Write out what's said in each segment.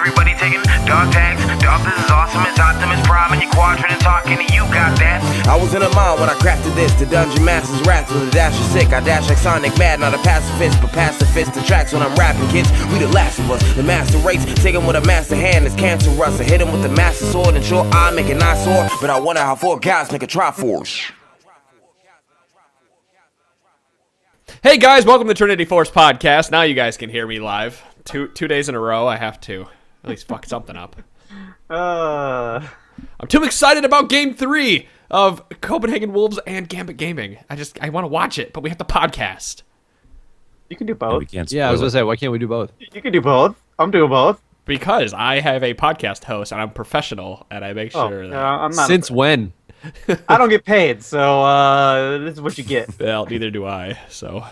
Everybody taking dog tags. Dog, this is awesome. It's Optimus Prime and your quadrant and talking to you. Got that? I was in a mind when I crafted this. The Dungeon Master's wrath with a dash of sick. I dash like Sonic Mad, not a pacifist, but pacifist the tracks when I'm rapping, kids. We the last of us. The master race, take him with a master hand. It's cancerous. I hit him with the master sword, and sure I make a nice sword, but I wonder how 4 guys make a Triforce. Hey guys, welcome to Trinity Force Podcast. Now you guys can hear me live. Two days in a row, I have to at least fuck something up. I'm too excited about Game 3 of Copenhagen Wolves and Gambit Gaming. I want to watch it, but we have to podcast. You can do both. Yeah, I was going to say, why can't we do both? You can do both. I'm doing both. Because I have a podcast host, and I'm professional, and I make sure that... I'm not Since when? I don't get paid, so this is what you get. Well, neither do I, so...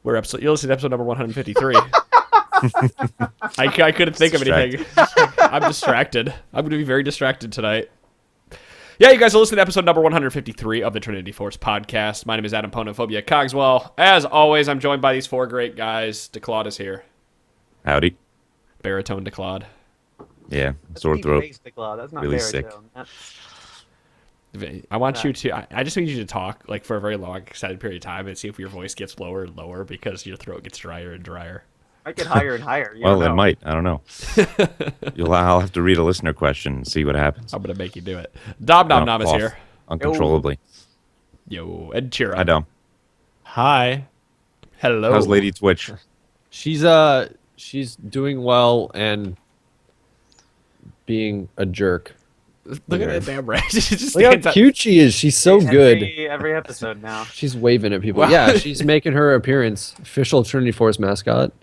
You're listening to episode number 153. I couldn't think of anything. I'm distracted. I'm going to be very distracted tonight. Yeah, you guys are listening to episode number 153 of the Trinity Force Podcast. My name is Adam Ponophobia Cogswell. As always, I'm joined by these 4 great guys. DeClaude is here. Howdy. Baritone DeClaude. Yeah, sore throat. That's not really baritone. I want you to... I just need you to talk like for a very long, extended period of time and see if your voice gets lower and lower because your throat gets drier and drier. Might get higher and higher. Well, it might. I don't know. I'll have to read a listener question and see what happens. I'm going to make you do it. Dom Nom Nom is here. Uncontrollably. Yo, Ed Cheer. Hi, Dom. Hi. Hello. How's Lady Twitch? She's doing well and being a jerk. Look at that damn right. Look how cute she is. She's so good. Every episode now. She's waving at people. Wow. Yeah, she's making her appearance. Official Trinity Force mascot.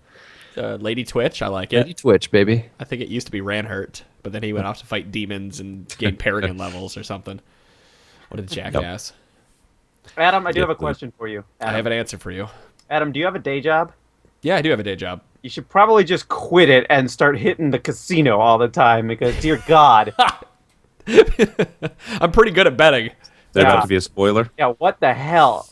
Lady Twitch, I like it. Lady Twitch, baby. I think it used to be Ranhurt, but then he went off to fight demons and gain Paragon levels or something. What a jackass. Adam, I do have a question for you. I have an answer for you. Adam, do you have a day job? Yeah, I do have a day job. You should probably just quit it and start hitting the casino all the time because, dear God. I'm pretty good at betting. Is that about to be a spoiler? Yeah, what the hell?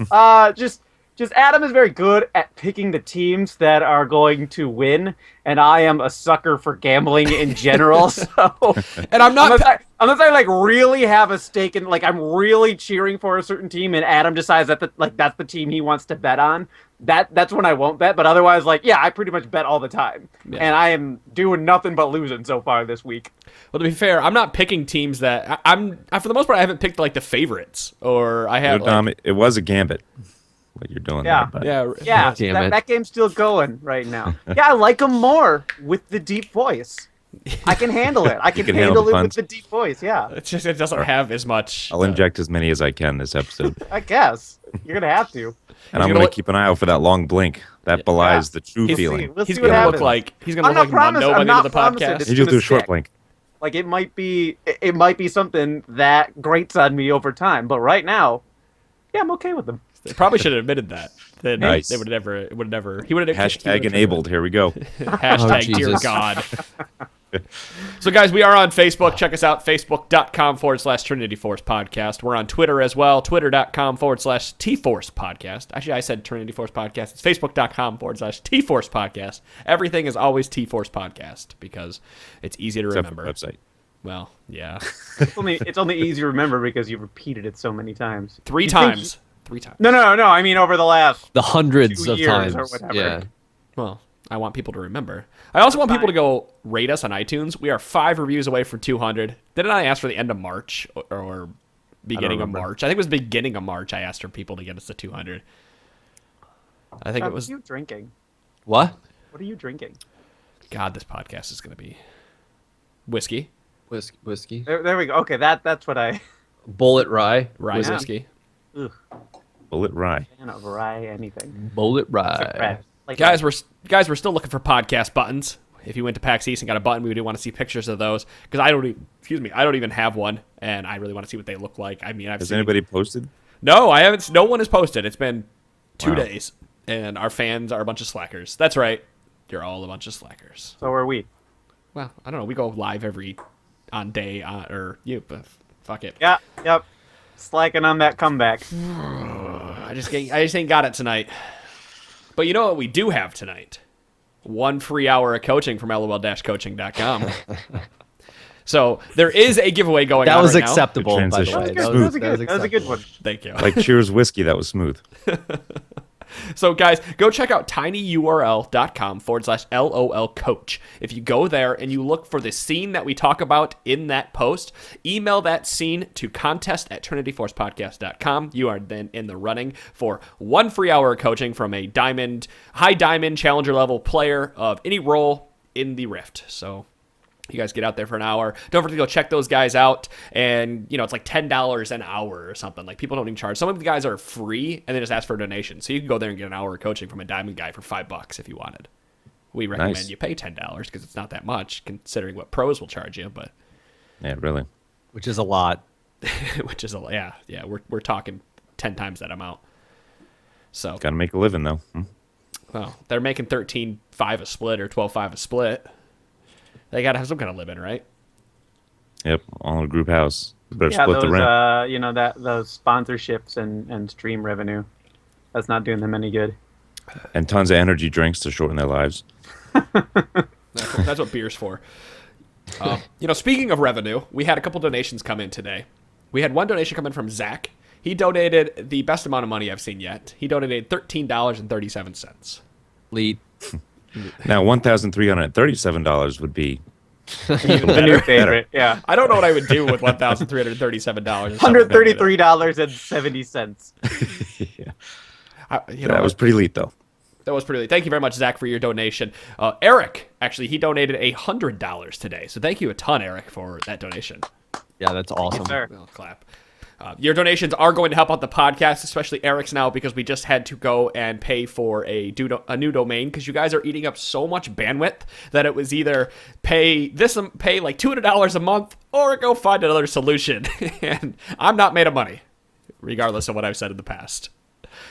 Just Adam is very good at picking the teams that are going to win, and I am a sucker for gambling in general. So, and I'm not. Unless I like really have a stake in, like I'm really cheering for a certain team, and Adam decides that that's the team he wants to bet on. That's when I won't bet. But otherwise, like I pretty much bet all the time, and I am doing nothing but losing so far this week. Well, to be fair, I'm not picking teams that I for the most part I haven't picked like the favorites or I have. Dom, it was a gambit. What you're doing Yeah. there, but. Yeah, Damn that game's still going right now. Yeah, I like him more with the deep voice. I can handle it. I can handle it with the deep voice, yeah. It's just it doesn't have as much. I'll inject as many as I can this episode. I guess. You're going to have to. And I'm going to keep an eye out for that long blink. That belies the true feeling. He's going to look like Mondo by the end of the podcast. You'll do a short blink. Like it might be something that grates on me over time, but right now, yeah, I'm okay with them. They probably should have admitted that. Then nice. They would have never. He would have. Hashtag enabled. Here we go. Hashtag dear Jesus. God. So, guys, we are on Facebook. Check us out, facebook.com/Trinity Force Podcast. We're on Twitter as well, twitter.com/T-Force Podcast. Actually, I said Trinity Force Podcast. It's facebook.com/T-Force Podcast. Everything is always T-Force Podcast because it's easy to remember. Website. Well, yeah. It's only easy to remember because you've repeated it so many times. Three times. No. I mean, over the last The hundreds 2 of years times. or whatever. Yeah. Well, I want people to remember. I also want people to go rate us on iTunes. We are 5 reviews away from 200. Didn't I ask for the end of March or beginning of March? I think it was beginning of March I asked for people to get us to 200. I think it was... What are you drinking? What? What are you drinking? God, this podcast is going to be... Whiskey. Whiskey. There we go. Okay, that's what I... Bullet rye. Rye whiskey. Ugh. Bullet rye. Fan of rye, anything. Bullet rye. Guys, we're still looking for podcast buttons. If you went to PAX East and got a button, we would want to see pictures of those because I don't even have one, and I really want to see what they look like. I mean, Has anybody posted? No, I haven't. No one has posted. It's been 2 days, and our fans are a bunch of slackers. That's right, you're all a bunch of slackers. So are we. Well, I don't know. We go live fuck it. Yeah. Yep. Slacking on that comeback. I just ain't got it tonight. But you know what we do have tonight? 1 free hour of coaching from lol-coaching.com. So there is a giveaway going That on was right now. acceptable, Good by the transition. way. Smooth. That was a good one. Thank you. Like Cheers whiskey, that was smooth. So, guys, go check out tinyurl.com/LOL coach. If you go there and you look for the scene that we talk about in that post, email that scene to contest@trinityforcepodcast.com. You are then in the running for 1 free hour of coaching from a high diamond challenger level player of any role in the Rift. So you guys get out there for an hour. Don't forget to go check those guys out. And, it's like $10 an hour or something. Like, people don't even charge. Some of the guys are free, and they just ask for a donation. So you can go there and get an hour of coaching from a diamond guy for $5 if you wanted. We recommend you pay $10 because it's not that much, considering what pros will charge you. But Yeah, really. Which is a lot. which is, yeah, we're talking 10 times that amount. So, Got to make a living, though. well, they're making 13.5 a split or 12.5 a split. They got to have some kind of living, right? Yep, all in a group house. Better Yeah, split the rent. those sponsorships and stream revenue. That's not doing them any good. And tons of energy drinks to shorten their lives. That's what beer's for. Speaking of revenue, we had a couple donations come in today. We had one donation come in from Zach. He donated the best amount of money I've seen yet. He donated $13.37. Lead. Now, $1,337 would be The new favorite, yeah. I don't know what I would do with $1,337. $133.70. yeah. That was pretty late, though. That was pretty late. Thank you very much, Zach, for your donation. Eric, actually, he donated $100 today. So thank you a ton, Eric, for that donation. Yeah, that's awesome. Sir. Well, clap. Your donations are going to help out the podcast, especially Eric's now, because we just had to go and pay for a new domain because you guys are eating up so much bandwidth that it was either pay like $200 a month or go find another solution. And I'm not made of money, regardless of what I've said in the past.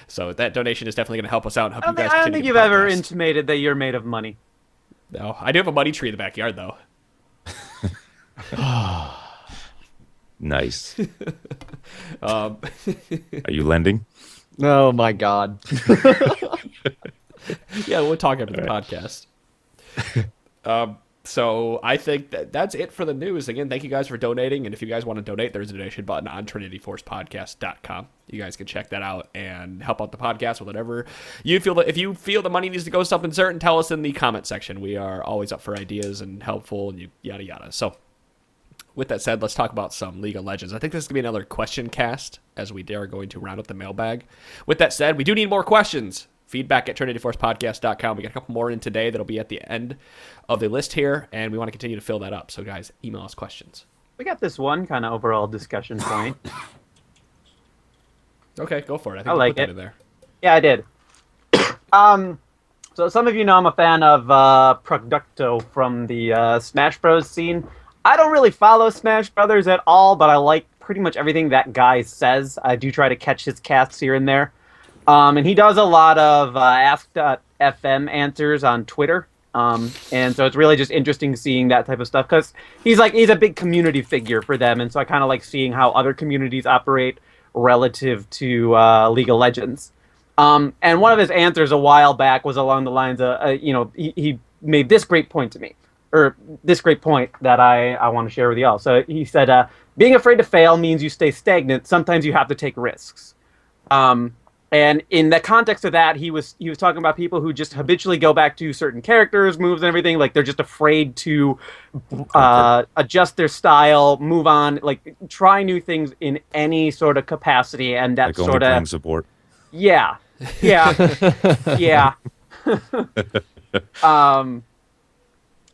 So that donation is definitely going to help us out and help you guys. I don't continue think the you've ever podcast. intimated that you're made of money. No, I do have a money tree in the backyard, though. Nice. Um, Are you lending? Oh my God. Yeah, we'll talk after the podcast. So I think that's it for the news. Again, thank you guys for donating. And if you guys want to donate, there's a donation button on trinityforcepodcast.com. You guys can check that out and help out the podcast with whatever you feel. If you feel the money needs to go to something certain, tell us in the comment section. We are always up for ideas and helpful and yada yada. So with that said, let's talk about some League of Legends. I think this is going to be another question cast as we are going to round up the mailbag. With that said, we do need more questions. Feedback at trinityforcepodcast.com. We got a couple more in today that'll be at the end of the list here, and we want to continue to fill that up. So, guys, email us questions. We got this one kind of overall discussion point. Okay, go for it. I think I you like put that it. in there. Yeah, I did. So some of you know I'm a fan of Producto from the Smash Bros. Scene. I don't really follow Smash Brothers at all, but I like pretty much everything that guy says. I do try to catch his casts here and there. And he does a lot of Ask.fm answers on Twitter. And so it's really just interesting seeing that type of stuff because he's a big community figure for them. And so I kind of like seeing how other communities operate relative to League of Legends. And one of his answers a while back was along the lines of, he made this great point to me, or this great point that I want to share with you all. So he said, being afraid to fail means you stay stagnant. Sometimes you have to take risks. And in the context of that, he was talking about people who just habitually go back to certain characters, moves, and everything. Like they're just afraid to adjust their style, move on, like try new things in any sort of capacity, and that Like only sort playing of support. yeah. Yeah.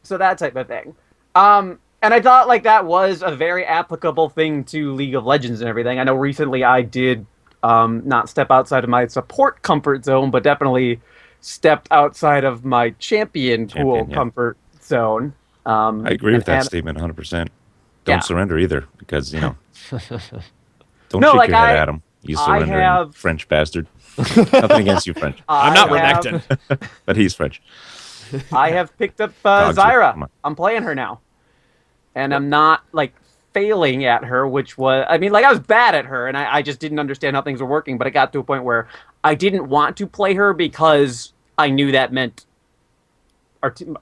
So that type of thing. And I thought like that was a very applicable thing to League of Legends and everything. I know recently I did not step outside of my support comfort zone, but definitely stepped outside of my champion pool yeah. comfort zone. I agree with that statement 100%. Don't surrender either, because, don't shake your head at him, you surrendering French bastard. Nothing against you, French. I'm not Renekton. But he's French. I have picked up Come Zyra. on. I'm playing her now. And I'm not, like, failing at her, which was... I mean, like, I was bad at her, and I just didn't understand how things were working, but it got to a point where I didn't want to play her because I knew that meant our team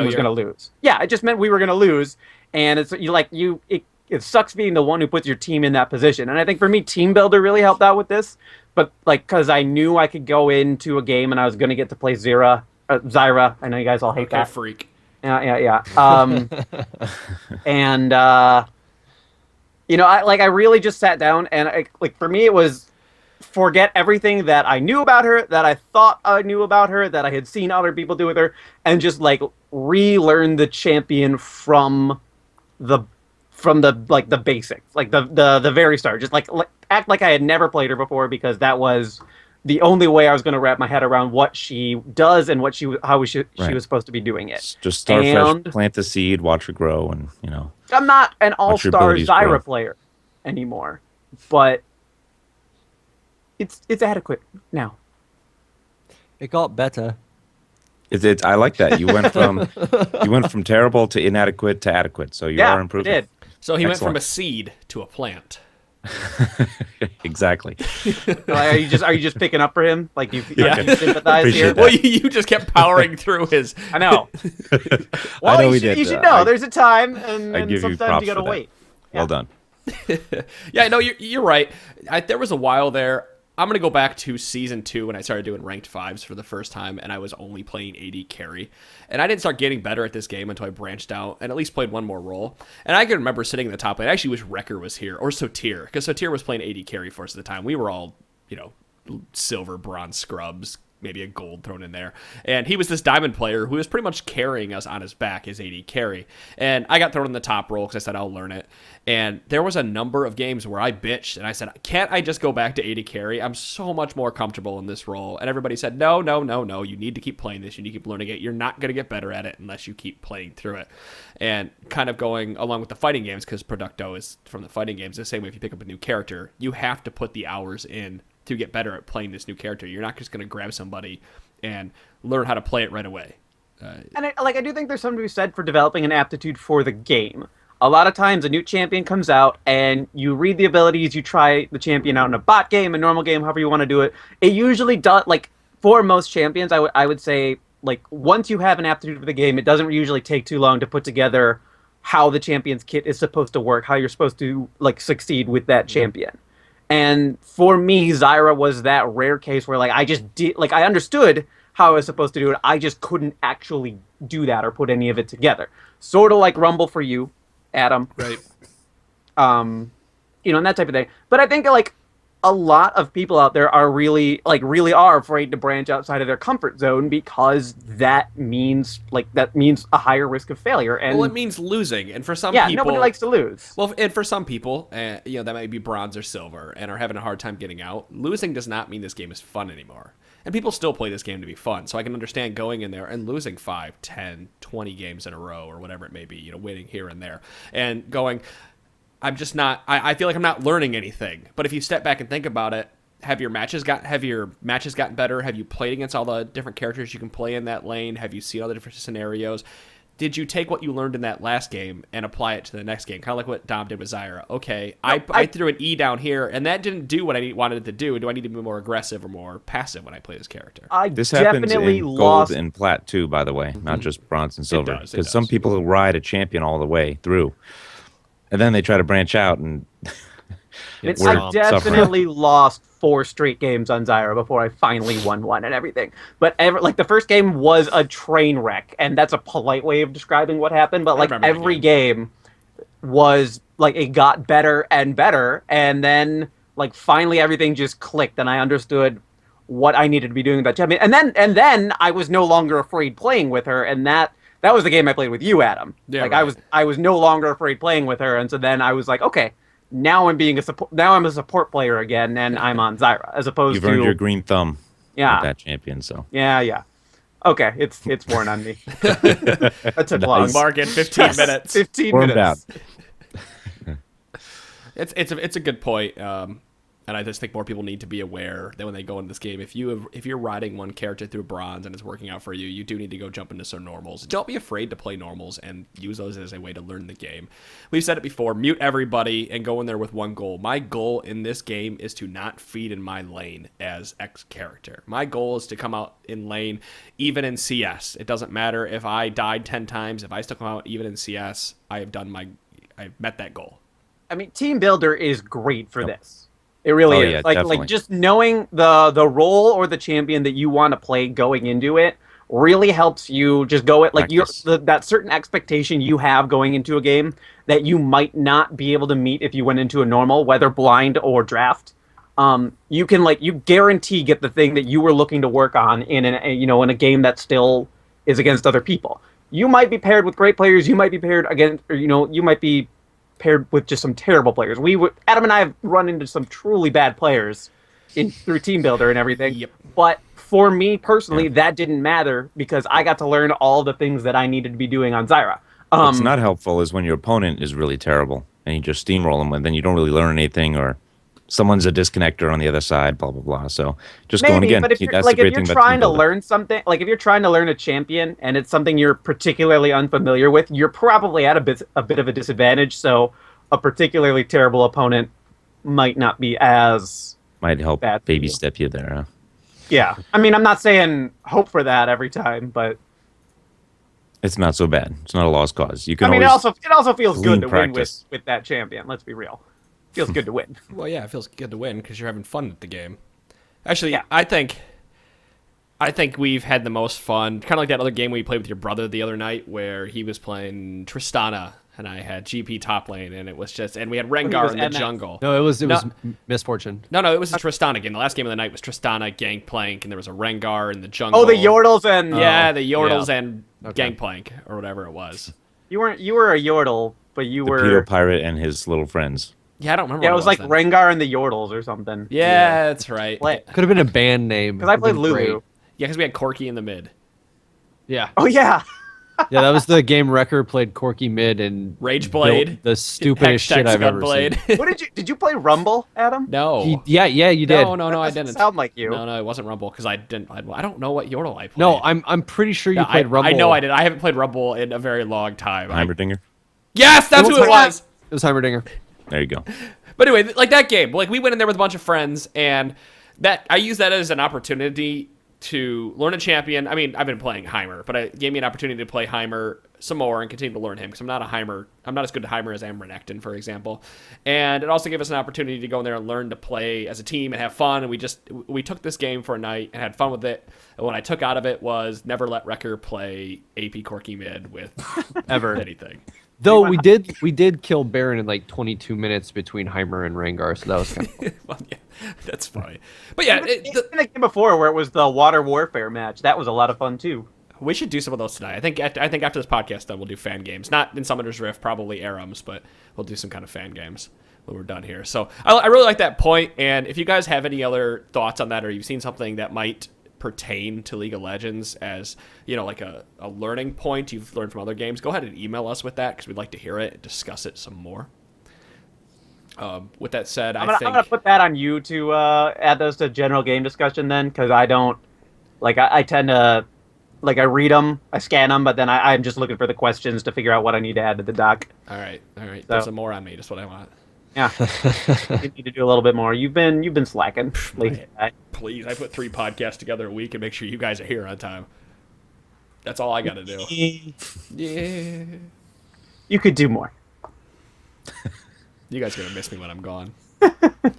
was going to lose. Yeah, it just meant we were going to lose, and it sucks being the one who puts your team in that position. And I think for me, Team Builder really helped out with this. But because I knew I could go into a game and I was going to get to play Zyra. I know you guys all hate that. Freak. Yeah. And I really just sat down and for me it was forget everything that I knew about her, that I thought I knew about her, that I had seen other people do with her, and just relearn the champion from the basics, the very start. Just act like I had never played her before, because that was the only way I was going to wrap my head around what she does and she was supposed to be doing it. Just start fresh, plant the seed, watch her grow, and I'm not an all-star Zyra player anymore, but it's adequate now. It got better. I like that. You went from terrible to inadequate to adequate. So you are improving. I did. So he went from a seed to a plant. Exactly. Are you just picking up for him? You sympathize here? Well, you just kept powering through his. I know. Well, I know you should know. There's a time, and sometimes you gotta wait. Well done. Yeah, no, you're right. There was a while there. I'm going to go back to Season 2 when I started doing Ranked 5s for the first time, and I was only playing AD carry. And I didn't start getting better at this game until I branched out and at least played one more role. And I can remember sitting in the top lane. I actually wish Wrecker was here, or Sotir, because Sotir was playing AD carry for us at the time. We were all, silver, bronze scrubs, maybe a gold thrown in there. And he was this diamond player who was pretty much carrying us on his back as AD carry. And I got thrown in the top role because I said I'll learn it. And there was a number of games where I bitched and I said, can't I just go back to AD carry? I'm so much more comfortable in this role. And everybody said, no. You need to keep playing this. You need to keep learning it. You're not going to get better at it unless you keep playing through it. And kind of going along with the fighting games, because Producto is from the fighting games, the same way if you pick up a new character, you have to put the hours in to get better at playing this new character. You're not just going to grab somebody and learn how to play it right away. And I do think there's something to be said for developing an aptitude for the game. A lot of times a new champion comes out and you read the abilities, you try the champion out in a bot game, a normal game, however you want to do it. It usually does, for most champions, I would say, once you have an aptitude for the game, it doesn't usually take too long to put together how the champion's kit is supposed to work, how you're supposed to succeed with that champion. And for me, Zyra was that rare case where I just did, I understood how I was supposed to do it. I just couldn't actually do that or put any of it together. Sort of like Rumble for you, Adam. Right. And that type of thing. But I think a lot of people out there are really are afraid to branch outside of their comfort zone, because that means a higher risk of failure. And it means losing. And for some people, nobody likes to lose. Well, and for some people, that might be bronze or silver and are having a hard time getting out. Losing does not mean this game is fun anymore. And people still play this game to be fun. So I can understand going in there and losing 5, 10, 20 games in a row or whatever it may be, winning here and there, and going, I'm just not, I feel like I'm not learning anything. But if you step back and think about it, have your matches gotten better? Have you played against all the different characters you can play in that lane? Have you seen all the different scenarios? Did you take what you learned in that last game and apply it to the next game? Kind of like what Dom did with Zyra. Okay, I threw an E down here, and that didn't do what I wanted it to do. Do I need to be more aggressive or more passive when I play this character? This happens in gold and plat too, by the way, not just bronze and silver. Because some people will ride a champion all the way through, and then they try to branch out and. I definitely lost 4 straight games on Zyra before I finally won one and everything. But the first game was a train wreck, and that's a polite way of describing what happened. But every game was it got better and better, and then finally everything just clicked, and I understood what I needed to be doing with that champion. And then I was no longer afraid playing with her, and that was the game I played with you, Adam. Yeah, right. I was no longer afraid playing with her, and so then I was like, okay. Now I'm a support player again, and I'm on Zyra as opposed to. You've earned your green thumb. Yeah. With that champion, so. Yeah. Okay, it's worn on me. That took long. Mark in 15 minutes. 15 minutes. Out. It's a good point. And I just think more people need to be aware that when they go into this game, if you're riding one character through bronze and it's working out for you, you do need to go jump into some normals. Don't be afraid to play normals and use those as a way to learn the game. We've said it before, mute everybody and go in there with one goal. My goal in this game is to not feed in my lane as X character. My goal is to come out in lane even in CS. It doesn't matter if I died 10 times. If I still come out even in CS, I've met that goal. I mean, Team Builder is great for this. It really is. Yeah, like just knowing the role or the champion that you want to play going into it really helps you just go it like that certain expectation you have going into a game that you might not be able to meet if you went into a normal, whether blind or draft. You can you guarantee get the thing that you were looking to work on in a game that still is against other people. You might be paired with great players. You might be paired against, you might be paired with just some terrible players. Adam and I have run into some truly bad players through Team Builder and everything. Yep. But for me personally, that didn't matter because I got to learn all the things that I needed to be doing on Zyra. What's not helpful is when your opponent is really terrible and you just steamroll them, and then you don't really learn anything, or someone's a disconnector on the other side, blah, blah, blah. So just going again. But if you're trying to learn something, like if you're trying to learn a champion and it's something you're particularly unfamiliar with, you're probably at a bit of a disadvantage. So a particularly terrible opponent might not be as might help bad baby step you there. Huh? Yeah. I mean, I'm not saying hope for that every time, but it's not so bad. It's not a lost cause. You can. It also feels good to practice. win with that champion. Let's be real. Feels good to win. Well, yeah, it feels good to win because you're having fun at the game. Actually, Yeah. I think we've had the most fun, kind of like that other game we played with your brother the other night where he was playing Tristana and I had GP top lane, and it was just, and we had Rengar in the jungle. No, it was Misfortune. No, it was a Tristana game. The last game of the night was Tristana, Gangplank, and there was a Rengar in the jungle. Oh, the Yordles and the Yordles and Gangplank or whatever it was. You were a Yordle, but you were Peter Pirate and his little friends. Yeah, I don't remember. Yeah, what it was like then. Rengar and the Yordles or something. Yeah, that's right. Could have been a band name. Because I played Lulu. Great. Yeah, because we had Corky in the mid. Yeah. Oh yeah. Yeah, that was the game Wrecker played Corky mid and Rageblade. built the stupidest shit I've ever seen. What did you play Rumble, Adam? No. Yeah, you did. No, I didn't. Sound like you. No, it wasn't Rumble because I didn't. I don't know what Yordle I played. No, I'm pretty sure you played Rumble. I know I did. I haven't played Rumble in a very long time. Heimerdinger? Yes, that's who it was. It was Heimerdinger. There you go. But anyway, like that game, like we went in there with a bunch of friends, and that I used that as an opportunity to learn a champion. I mean, I've been playing Heimer, but it gave me an opportunity to play Heimer some more and continue to learn him because I'm not as good at Heimer as I am Renekton, for example. And it also gave us an opportunity to go in there and learn to play as a team and have fun. And we took this game for a night and had fun with it. And what I took out of it was never let Wrecker play AP Corky mid with Ever. anything. Though we did kill Baron in like 22 minutes between Heimer and Rengar, so that was kind of cool. Well, yeah, that's funny. But yeah, the game before where it was the water warfare match, that was a lot of fun too. we should do some of those tonight. I think after this podcast done, we'll do fan games. Not in Summoner's Rift, probably Arams, but we'll do some kind of fan games when we're done here. So I really like that point. And if you guys have any other thoughts on that, or you've seen something that might pertain to League of Legends as, you know, like a learning point you've learned from other games, go ahead and email us with that because we'd like to hear it and discuss it some more. With that said, I'm gonna put that on you to add those to general game discussion then, because I don't like I tend to I read them, I scan them, but then I'm just looking for the questions to figure out what I need to add to the doc. All right. So, There's some more on me. That's what I want. Yeah, you need to do a little bit more. You've been slacking. Please, I put 3 podcasts together a week and make sure you guys are here on time. That's all I got to do. Yeah. You could do more. You guys are gonna miss me when I'm gone.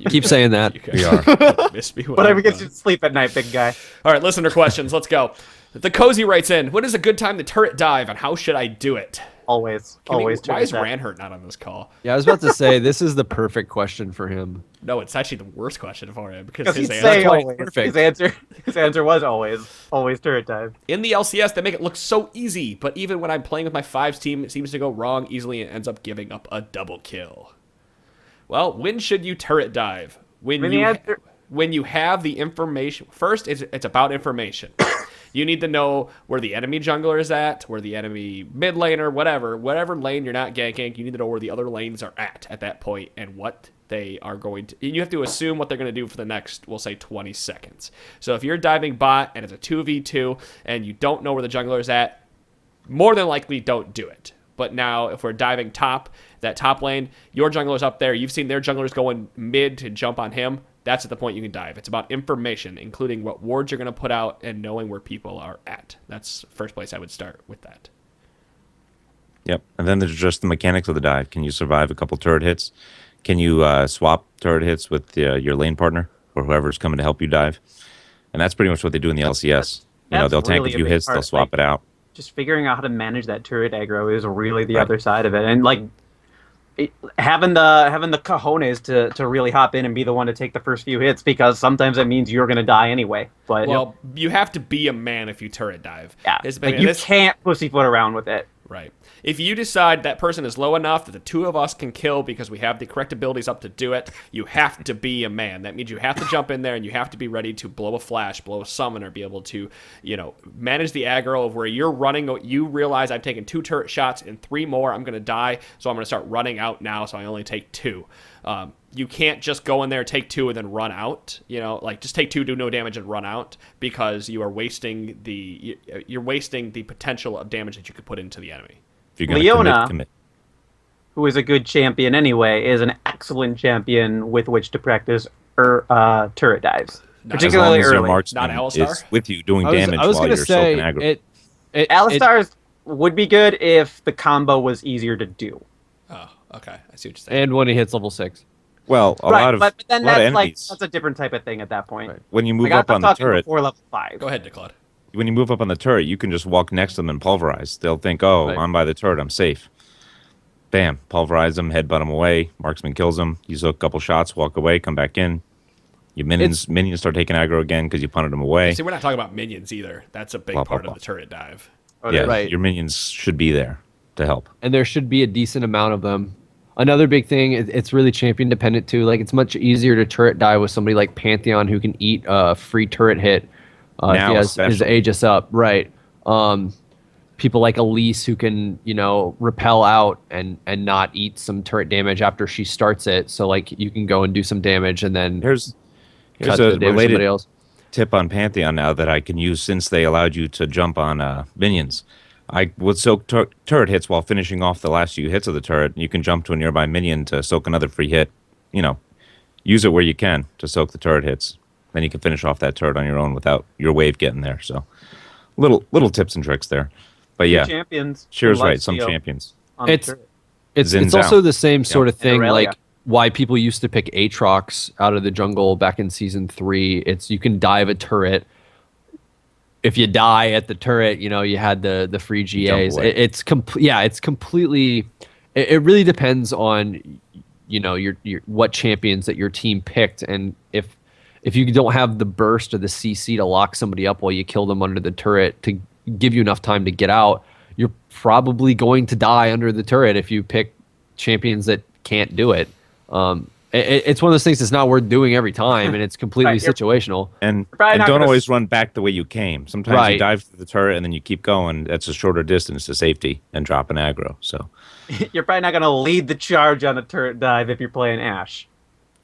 Keep saying that. We are. Miss me when Whatever I'm gets gone. you to sleep at night, big guy. All right, listener questions. Let's go. The Cozy writes in, when is a good time to turret dive and how should I do it? Always. Why is turret dive. Ranhurt not on this call? Yeah, I was about to say this is the perfect question for him. No, it's actually the worst question for him because his he'd answer. say always. Perfect. His answer was always turret dive. In the LCS, they make it look so easy, but even when I'm playing with my 5s team, it seems to go wrong easily and ends up giving up a double kill. Well, when should you turret dive? When you have the information. First, it's about information. You need to know where the enemy jungler is at, where the enemy mid laner, whatever lane you're not ganking. You need to know where the other lanes are at that point and what they are going to, you have to assume what they're going to do for the next, we'll say 20 seconds. So if you're diving bot and it's a 2v2 and you don't know where the jungler is at, more than likely don't do it. But now if we're diving top, that top lane, your jungler's up there, you've seen their junglers going mid to jump on him, that's at the point you can dive. It's about information, including what wards you're going to put out and knowing where people are at. That's the first place I would start with that. Yep. And then there's just the mechanics of the dive. Can you survive a couple turret hits? Can you swap turret hits with your lane partner or whoever's coming to help you dive? And that's pretty much what they do in the LCS. They'll tank a few hits, they'll swap it out. Just figuring out how to manage that turret aggro is really the other side of it. And like having the cojones to really hop in and be the one to take the first few hits, because sometimes that means you're going to die anyway. But you have to be a man if you turret dive. Yeah, you can't pussyfoot around with it. Right. If you decide that person is low enough that the two of us can kill because we have the correct abilities up to do it, you have to be a man. That means you have to jump in there and you have to be ready to blow a flash, blow a summon, or be able to, manage the aggro of where you're running. You realize I've taken 2 turret shots and 3 more. I'm going to die, so I'm going to start running out now, so I only take 2. You can't just go in there, take 2, and then run out. Just take 2, do no damage, and run out, because you are wasting the potential of damage that you could put into the enemy. If you're Leona, commit. Who is a good champion anyway, is an excellent champion with which to practice turret dives, particularly early. Not Alistar? It's with you doing damage while you're soaking aggro. Alistar's would be good if the combo was easier to do. Oh, okay. I see what you're saying. And when he hits level 6. Well, a lot of that's a different type of thing at that point. Right. When you move up on the turret, before level 5. Go ahead, Nicklad. When you move up on the turret, you can just walk next to them and pulverize. They'll think, I'm by the turret, I'm safe. Bam, pulverize them, headbutt them away. Marksman kills them. You soak a couple shots, walk away, come back in. Your minions start taking aggro again because you punted them away. See, we're not talking about minions either. That's a big part of the turret dive. Your minions should be there to help. And there should be a decent amount of them. Another big thing, it's really champion dependent too. Like, it's much easier to turret dive with somebody like Pantheon who can eat a free turret hit. If he has his Aegis up, right? People like Elise who can, repel out and not eat some turret damage after she starts it. So like you can go and do some damage and then here's a related tip on Pantheon now that I can use since they allowed you to jump on minions. I would soak turret hits while finishing off the last few hits of the turret. You can jump to a nearby minion to soak another free hit. Use it where you can to soak the turret hits. Then you can finish off that turret on your own without your wave getting there. So, little tips and tricks there. But yeah, champions. Shear's right. Some champions. It's also the same sort of thing. Like why people used to pick Aatrox out of the jungle back in season 3. It's you can dive a turret. If you die at the turret, you had the free GAs. It's completely. It really depends on your what champions that your team picked, and if you don't have the burst or the CC to lock somebody up while you kill them under the turret to give you enough time to get out, you're probably going to die under the turret if you pick champions that can't do it. It's one of those things that's not worth doing every time, and it's completely situational. And don't always run back the way you came. Sometimes you dive through the turret and then you keep going. That's a shorter distance to safety and drop an aggro. So you're probably not going to lead the charge on a turret dive if you're playing Ashe.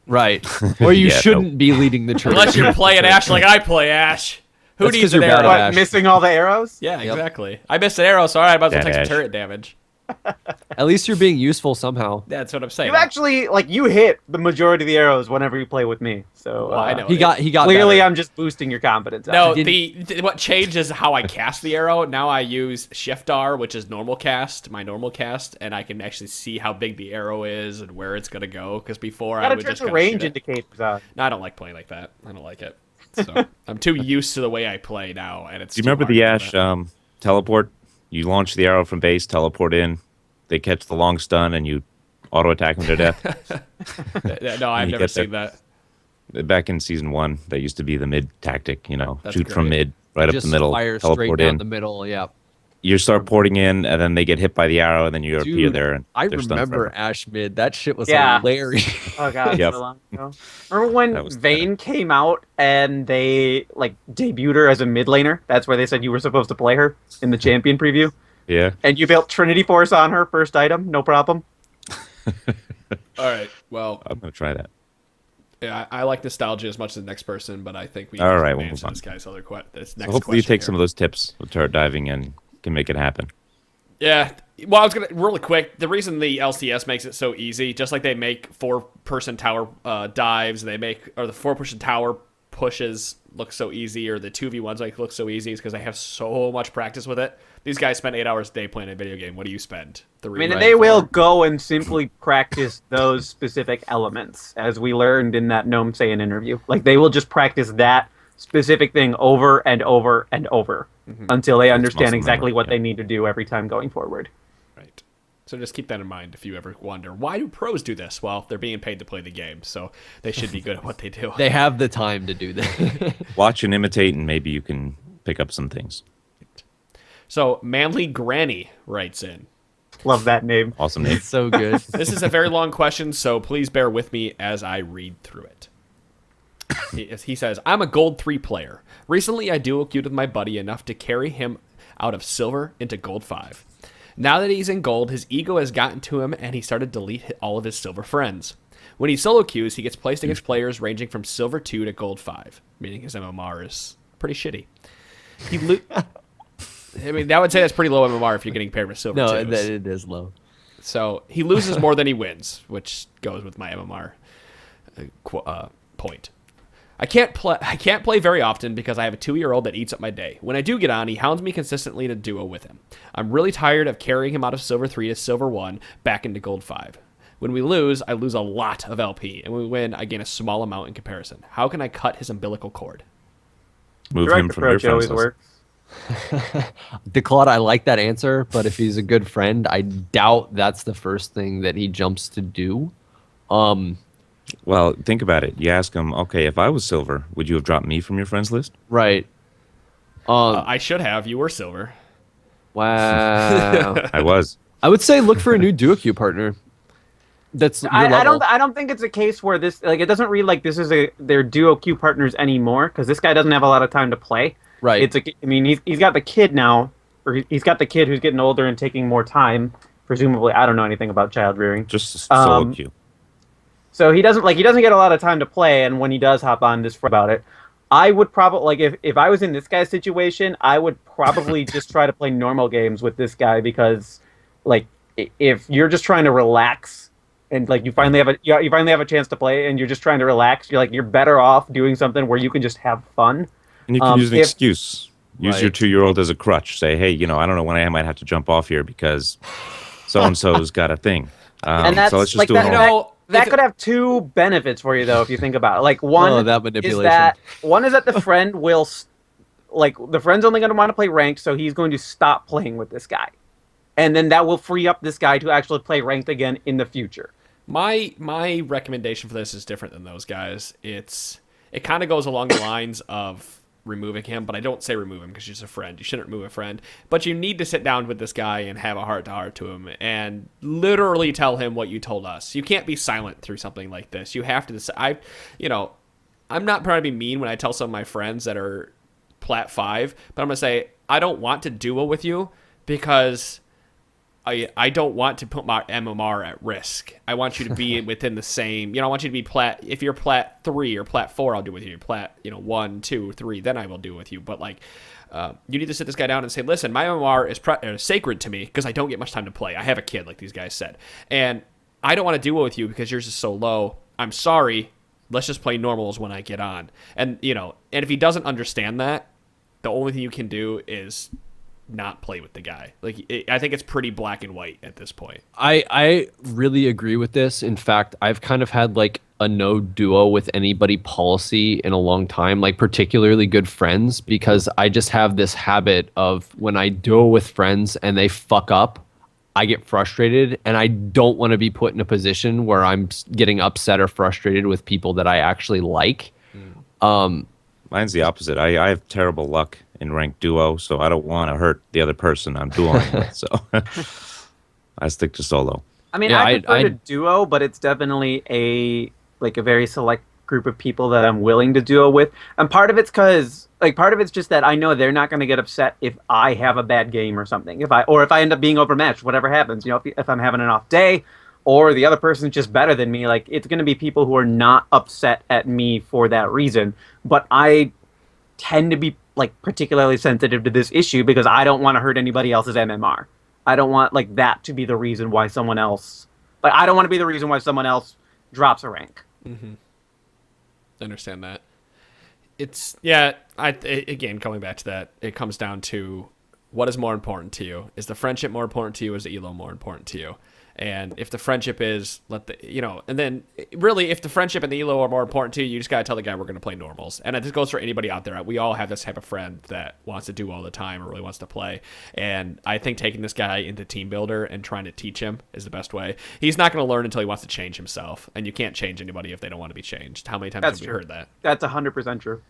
Right. Or you shouldn't be leading the turret. Unless you're playing Ashe like I play Ashe. Who needs an arrow? What, missing all the arrows? Yeah, exactly. I missed an arrow, so all right, I might as well take some turret damage. At least you're being useful somehow. That's what I'm saying. You actually you hit the majority of the arrows whenever you play with me. So I know he got clearly better. I'm just boosting your confidence. No, what changed is how I cast the arrow. Now I use Shift R, which is my normal cast, and I can actually see how big the arrow is and where it's gonna go. Because before I would just turn the range indicators on. No, I don't like playing like that. I don't like it. So I'm too used to the way I play now, and it's. Do you remember the Ashe teleport? You launch the arrow from base, teleport in, they catch the long stun, and you auto attack them to death. No, I've never seen that. Back in season 1, that used to be the mid tactic. Shoot from mid, right up the middle, fire teleport straight in down the middle. Yeah. You start porting in, and then they get hit by the arrow, and then you appear there. And I remember Ashe mid. That shit was hilarious. Oh god, so long ago. Remember when Vayne came out and they debuted her as a mid laner? That's where they said you were supposed to play her in the champion preview. Yeah. And you built Trinity Force on her first item, no problem. All right. Well, I'm gonna try that. Yeah, I like nostalgia as much as the next person, but I think we all right. We'll move on. This guy's other this next so hopefully you take here. some of those tips with turret diving and can make it happen. Yeah. Well, I was gonna really quick. The reason the LCS makes it so easy, just like they make 4-person tower dives, the 4-person tower pushes look so easy, or the 2v1s look so easy, is because they have so much practice with it. These guys spend 8 hours a day playing a video game. What do you spend? They will go and simply practice those specific elements, as we learned in that Gnome Saiyan interview. Like, they will just practice that specific thing over and over and over until they understand exactly what they need to do every time going forward. Right. So just keep that in mind if you ever wonder, why do pros do this? Well, they're being paid to play the game, so they should be good at what they do. They have the time to do that. Watch and imitate, and maybe you can pick up some things. So Manly Granny writes in. Love that name. Awesome name. It's so good. This is a very long question, so please bear with me as I read through it. He says, I'm a gold 3 player. Recently, I duo queued with my buddy enough to carry him out of silver into gold 5. Now that he's in gold, his ego has gotten to him, and he started to delete all of his silver friends. When he solo queues, he gets placed against players ranging from silver 2 to gold 5, meaning his MMR is pretty shitty. I would say that's pretty low MMR if you're getting paired with silver 2. No, it is low. So he loses more than he wins, which goes with my MMR point. I can't play very often because I have a 2-year-old that eats up my day. When I do get on, he hounds me consistently to duo with him. I'm really tired of carrying him out of silver 3 to silver 1 back into gold 5. When we lose, I lose a lot of LP, and when we win, I gain a small amount in comparison. How can I cut his umbilical cord? Move him from your friends list. DeClaude, I like that answer, but if he's a good friend, I doubt that's the first thing that he jumps to do. Well, think about it. You ask him, okay, if I was silver, would you have dropped me from your friends list? Right. I should have. You were silver. Wow. I was. I would say look for a new duo queue partner. That's your level. I don't think it's a case where this, like, it doesn't read like this is their duo queue partners anymore, because this guy doesn't have a lot of time to play. Right. He's got the kid now, or he's got the kid who's getting older and taking more time. Presumably, I don't know anything about child rearing. Just solo queue. So he doesn't get a lot of time to play, and when he does hop on, just about it. I would probably if I was in this guy's situation, I would probably just try to play normal games with this guy, because if you're just trying to relax and you finally have a chance to play and you're just trying to relax, you're better off doing something where you can just have fun. And you can use an excuse. Use your 2-year-old as a crutch. Say, hey, I don't know when I might have to jump off here because so-and-so's got a thing. And that's, so let's just do it. That could have 2 benefits for you, though, if you think about it. One is that the friend will, the friend's only going to want to play ranked, so he's going to stop playing with this guy. And then that will free up this guy to actually play ranked again in the future. My recommendation for this is different than those guys. It kind of goes along the lines of removing him, but I don't say remove him because he's a friend. You shouldn't remove a friend, but you need to sit down with this guy and have a heart-to-heart to him and literally tell him what you told us. You can't be silent through something like this. You have to decide. I'm not trying to be mean when I tell some of my friends that are Plat 5, but I'm going to say, I don't want to duo with you because I don't want to put my MMR at risk. I want you to be within the same, I want you to be Plat, if you're Plat 3 or Plat 4, I'll do with you. Plat, 1, 2, 3, then I will do with you. But you need to sit this guy down and say, listen, my MMR is sacred to me because I don't get much time to play. I have a kid, like these guys said. And I don't want to duo with you because yours is so low. I'm sorry. Let's just play normals when I get on. And, and if he doesn't understand that, the only thing you can do is not play with the guy. I think it's pretty black and white at this point. I really agree with this. In fact, I've kind of had a no duo with anybody policy in a long time, particularly good friends, because I just have this habit of when I duo with friends and they fuck up, I get frustrated, and I don't want to be put in a position where I'm getting upset or frustrated with people that I actually like. Mine's the opposite. I have terrible luck in ranked duo, so I don't want to hurt the other person I'm duoing with, so I stick to solo. I prefer to duo, but it's definitely a very select group of people that I'm willing to duo with. And part of it's just that I know they're not going to get upset if I have a bad game or something. If I end up being overmatched, whatever happens, if I'm having an off day, or the other person's just better than me. Like, it's going to be people who are not upset at me for that reason. But I tend to be like particularly sensitive to this issue because I don't want to hurt anybody else's MMR. I don't want like that to be the reason why someone else, like, I don't want to be the reason why someone else drops a rank. Mm-hmm. I understand that. It's, yeah, again, coming back to that, it comes down to what is more important to you. Is the friendship more important to you? Is the elo more important to you? And if the friendship is, and then really if the friendship and the elo are more important to you, you just got to tell the guy we're going to play normals. And this goes for anybody out there. We all have this type of friend that wants to do all the time or really wants to play. And I think taking this guy into team builder and trying to teach him is the best way. He's not going to learn until he wants to change himself. And you can't change anybody if they don't want to be changed. How many times have we heard that? That's 100% true.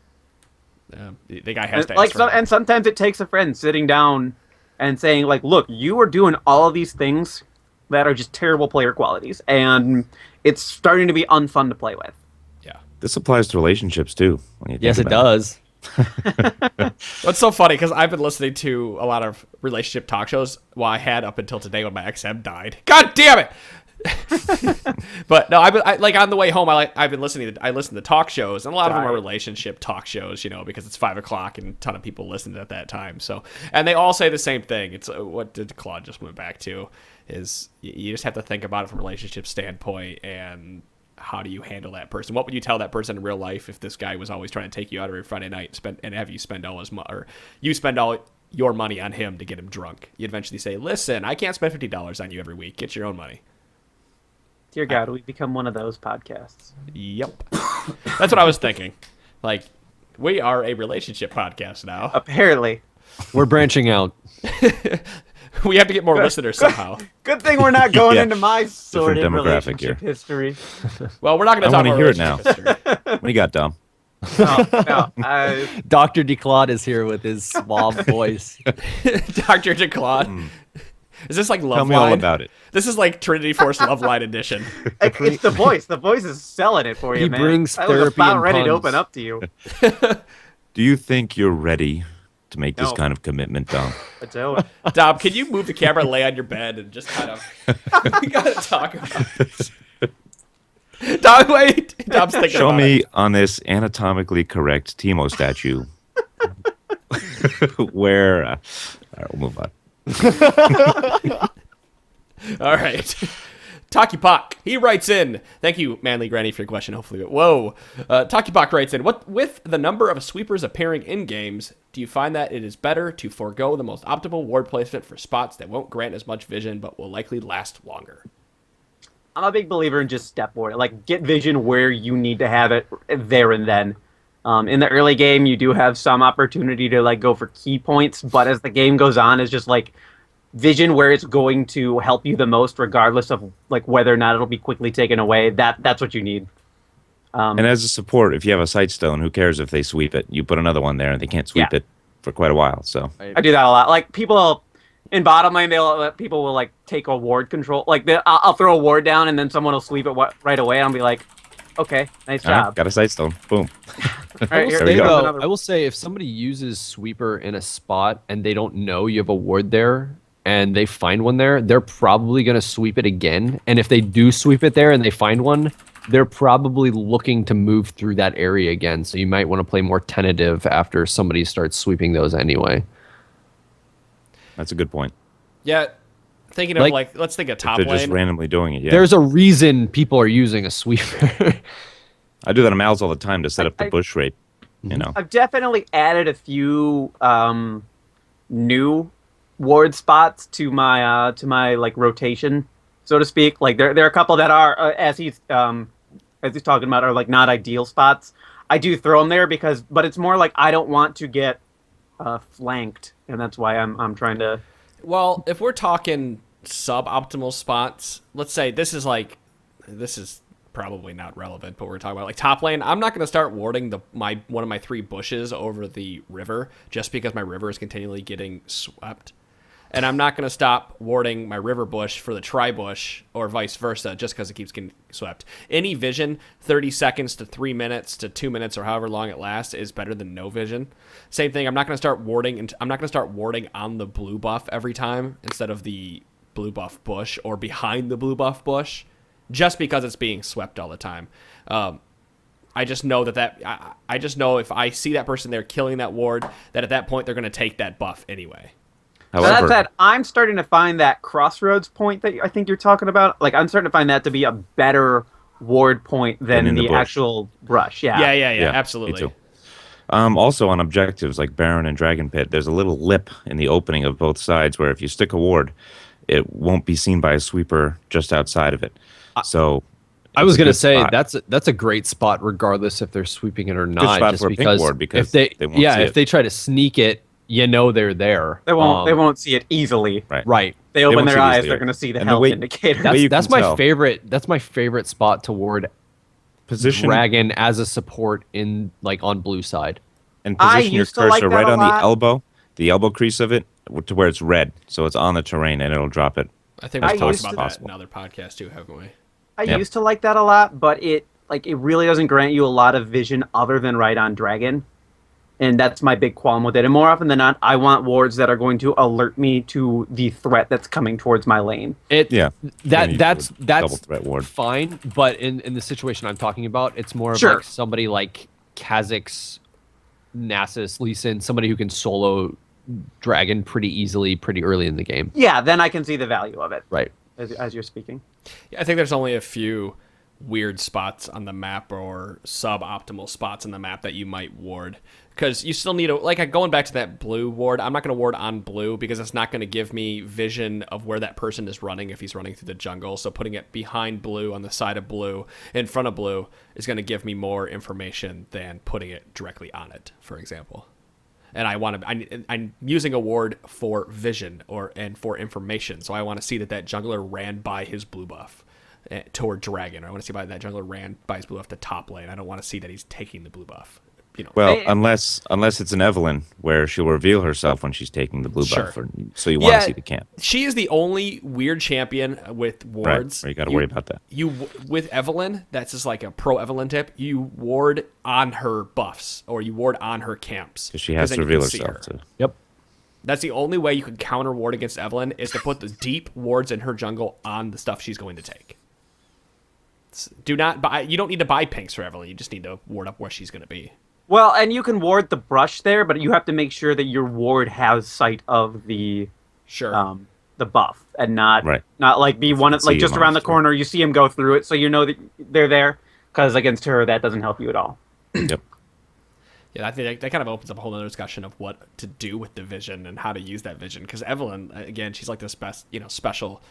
The guy has to like, and sometimes it takes a friend sitting down and saying, like, look, you are doing all of these things that are just terrible player qualities, and it's starting to be unfun to play with. Yeah. This applies to relationships, too. Yes, it does. It's so funny, because I've been listening to a lot of relationship talk shows, I had up until today when my XM died. God damn it! But no, I like on the way home. I listen to talk shows, and a lot of them are relationship talk shows, because it's 5:00 and a ton of people listened at that time. So, and they all say the same thing. It's what did Claude just went back to is you just have to think about it from a relationship standpoint and how do you handle that person. What would you tell that person in real life if this guy was always trying to take you out every Friday night and have you spend all his money, or you spend all your money on him to get him drunk? You eventually say, "Listen, I can't spend $50 on you every week. Get your own money." Dear God, we've become one of those podcasts. Yep. That's what I was thinking. Like, we are a relationship podcast now. Apparently. We're branching out. We have to get more listeners somehow. Good thing we're not going into my sordid demographic relationship here. history. Well, we're not going to talk about hear it now. history. What do you got, Dom? No. Dr. DeClaude is here with his suave voice. Dr. DeClaude. Is this like Love Tell me Line? all about it. This is like Trinity Force Love Line edition. It's the voice. The voice is selling it for you, man. He brings I was therapy about and ready to puns. open up to you. Do you think you're ready to make this No. kind of commitment, Dom? I don't. Dom, can you move the camera, lay on your bed, and just kind of... we got to talk about this. Dom, wait. Dom's thinking Show about me it. on this anatomically correct Timo statue where... all right, we'll move on. All right. Taki Pak, he writes in. Thank you, Manly Granny, for your question. Hopefully, whoa. Taki Pak writes in. What with the number of sweepers appearing in games, do you find that it is better to forego the most optimal ward placement for spots that won't grant as much vision but will likely last longer? I'm a big believer in just step ward. Like, get vision where you need to have it there and then. In the early game, you do have some opportunity to like go for key points, but as the game goes on, it's just like vision where it's going to help you the most, regardless of like whether or not it'll be quickly taken away. That's what you need. And as a support, if you have a sight stone, who cares if they sweep it? You put another one there, and they can't sweep it for quite a while. So I do that a lot. Like, people in bottom lane, people will like take a ward control. Like, I'll throw a ward down, and then someone will sweep it right away. And I'll be like, okay, nice job. Got a sight stone. Boom. Right, I will say, if somebody uses sweeper in a spot and they don't know you have a ward there, and they find one there, they're probably going to sweep it again. And if they do sweep it there and they find one, they're probably looking to move through that area again. So you might want to play more tentative after somebody starts sweeping those anyway. That's a good point. Yeah, thinking of like let's think of top They're lane. just randomly doing it. Yeah, There's a reason people are using a sweeper. I do that on Mal's all the time to set up the bush rate. You know, I've definitely added a few new ward spots to my like rotation, so to speak. Like, there are a couple that are as he's talking about, are like not ideal spots. I do throw them there but it's more like I don't want to get flanked, and that's why I'm trying to. Well, if we're talking suboptimal spots, let's say this is probably not relevant, but we're talking about like top lane. I'm not going to start warding one of my 3 bushes over the river just because my river is continually getting swept. And I'm not going to stop warding my river bush for the tri-bush or vice versa just because it keeps getting swept. Any vision, 30 seconds to 3 minutes to 2 minutes or however long it lasts, is better than no vision. Same thing, I'm not going to start warding on the blue buff every time instead of the blue buff bush or behind the blue buff bush, just because it's being swept all the time. I just know I just know if I see that person there killing that ward, that at that point they're going to take that buff anyway. However, so that said, I'm starting to find that crossroads point that I think you're talking about. Like, I'm starting to find that to be a better ward point than the actual brush. Yeah, absolutely. Me too. Also on objectives like Baron and Dragon Pit, there's a little lip in the opening of both sides where if you stick a ward, it won't be seen by a sweeper just outside of it. So I was going to say that's a great spot regardless if they're sweeping it or not. Just because if they try to sneak it, you know they're there. They won't see it easily. Right. They open their eyes, they're going to see the health indicator. That's my favorite. That's my favorite spot to ward Dragon as a support on blue side. And position your cursor right on the elbow crease of it to where it's red, so it's on the terrain and it'll drop it. I think we've talked about that in other podcasts too, haven't we? I used to like that a lot, but it really doesn't grant you a lot of vision other than right on Dragon. And that's my big qualm with it. And more often than not, I want wards that are going to alert me to the threat that's coming towards my lane. That's double threat ward. Fine, but in the situation I'm talking about, it's more of like somebody like Kha'Zix, Nasus, Lee Sin, somebody who can solo Dragon pretty easily, pretty early in the game. Yeah, then I can see the value of it. Right. As you're speaking. Yeah, I think there's only a few weird spots on the map or suboptimal spots on the map that you might ward, because you still need going back to that blue ward. I'm not going to ward on blue because it's not going to give me vision of where that person is running if he's running through the jungle. So putting it behind blue, on the side of blue, in front of blue is going to give me more information than putting it directly on it, for example. And I'm using a ward for vision and for information, so I want to see that jungler ran by his blue buff toward Dragon. Or I want to see that jungler ran by his blue buff to top lane. I don't want to see that he's taking the blue buff. Well, unless it's an Evelynn where she'll reveal herself when she's taking the blue buff, so you want to see the camp. She is the only weird champion with wards. Right, you got to worry about that. With Evelynn, that's just like a pro Evelynn tip. You ward on her buffs or you ward on her camps because she has to reveal herself too. Yep. That's the only way you can counter ward against Evelynn is to put the deep wards in her jungle on the stuff she's going to take. You don't need to buy pinks for Evelynn. You just need to ward up where she's going to be. Well, and you can ward the brush there, but you have to make sure that your ward has sight of the the buff and not like be one of just around the corner. You see him go through it, so you know that they're there. Because against her, that doesn't help you at all. Yep. Yeah, I think that kind of opens up a whole other discussion of what to do with the vision and how to use that vision. Because Evelynn, again, she's like this special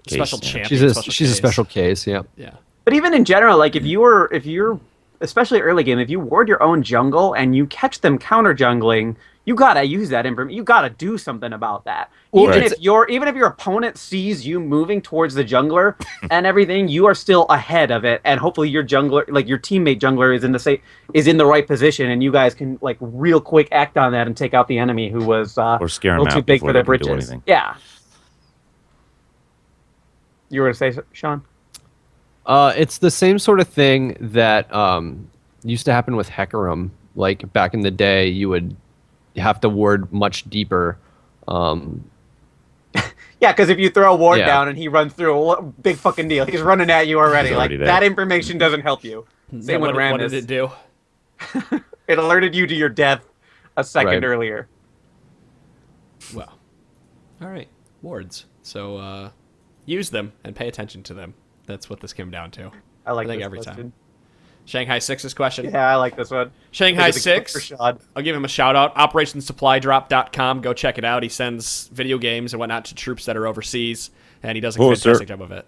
champion. She's a special case. Yeah. Yeah. But even in general, like if you're especially early game, if you ward your own jungle and you catch them counter jungling, you gotta use that information. You gotta do something about that. Even if your opponent sees you moving towards the jungler and everything, you are still ahead of it. And hopefully your jungler, like your teammate jungler, is in the right position, and you guys can like real quick act on that and take out the enemy who was or scare a them little too out big for their britches. Yeah. You were gonna say, Sean? It's the same sort of thing that used to happen with Hecarim. Like back in the day, you would have to ward much deeper. Yeah, because if you throw a ward down and he runs through, a big fucking deal. He's running at you already. Like that information doesn't help you. Same with Rammus. What did it do? It alerted you to your death a second earlier. Well, all right, wards. So use them and pay attention to them. That's what this came down to. I think this every question. Time. Shanghai 6's question. Yeah, I like this one. Shanghai 6. I'll give him a shout out. OperationsSupplyDrop.com. Go check it out. He sends video games and whatnot to troops that are overseas, and he does a fantastic job of it.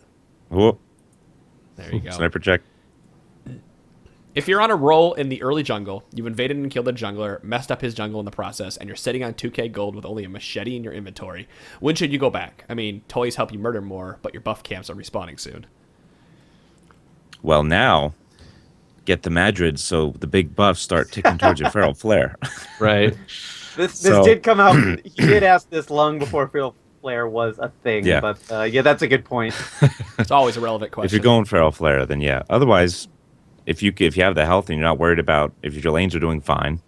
Whoa. There you go. Sniper check. If you're on a roll in the early jungle, you've invaded and killed a jungler, messed up his jungle in the process, and you're sitting on 2k gold with only a machete in your inventory, when should you go back? I mean, toys help you murder more, but your buff camps are respawning soon. Well, now, get the Madrids so the big buffs start ticking towards your Feral Flare. Right. This did come out. He did ask this long before Feral Flare was a thing. Yeah. But that's a good point. It's always a relevant question. If you're going Feral Flare, then yeah. Otherwise, if you have the health and you're not worried about if your lanes are doing fine,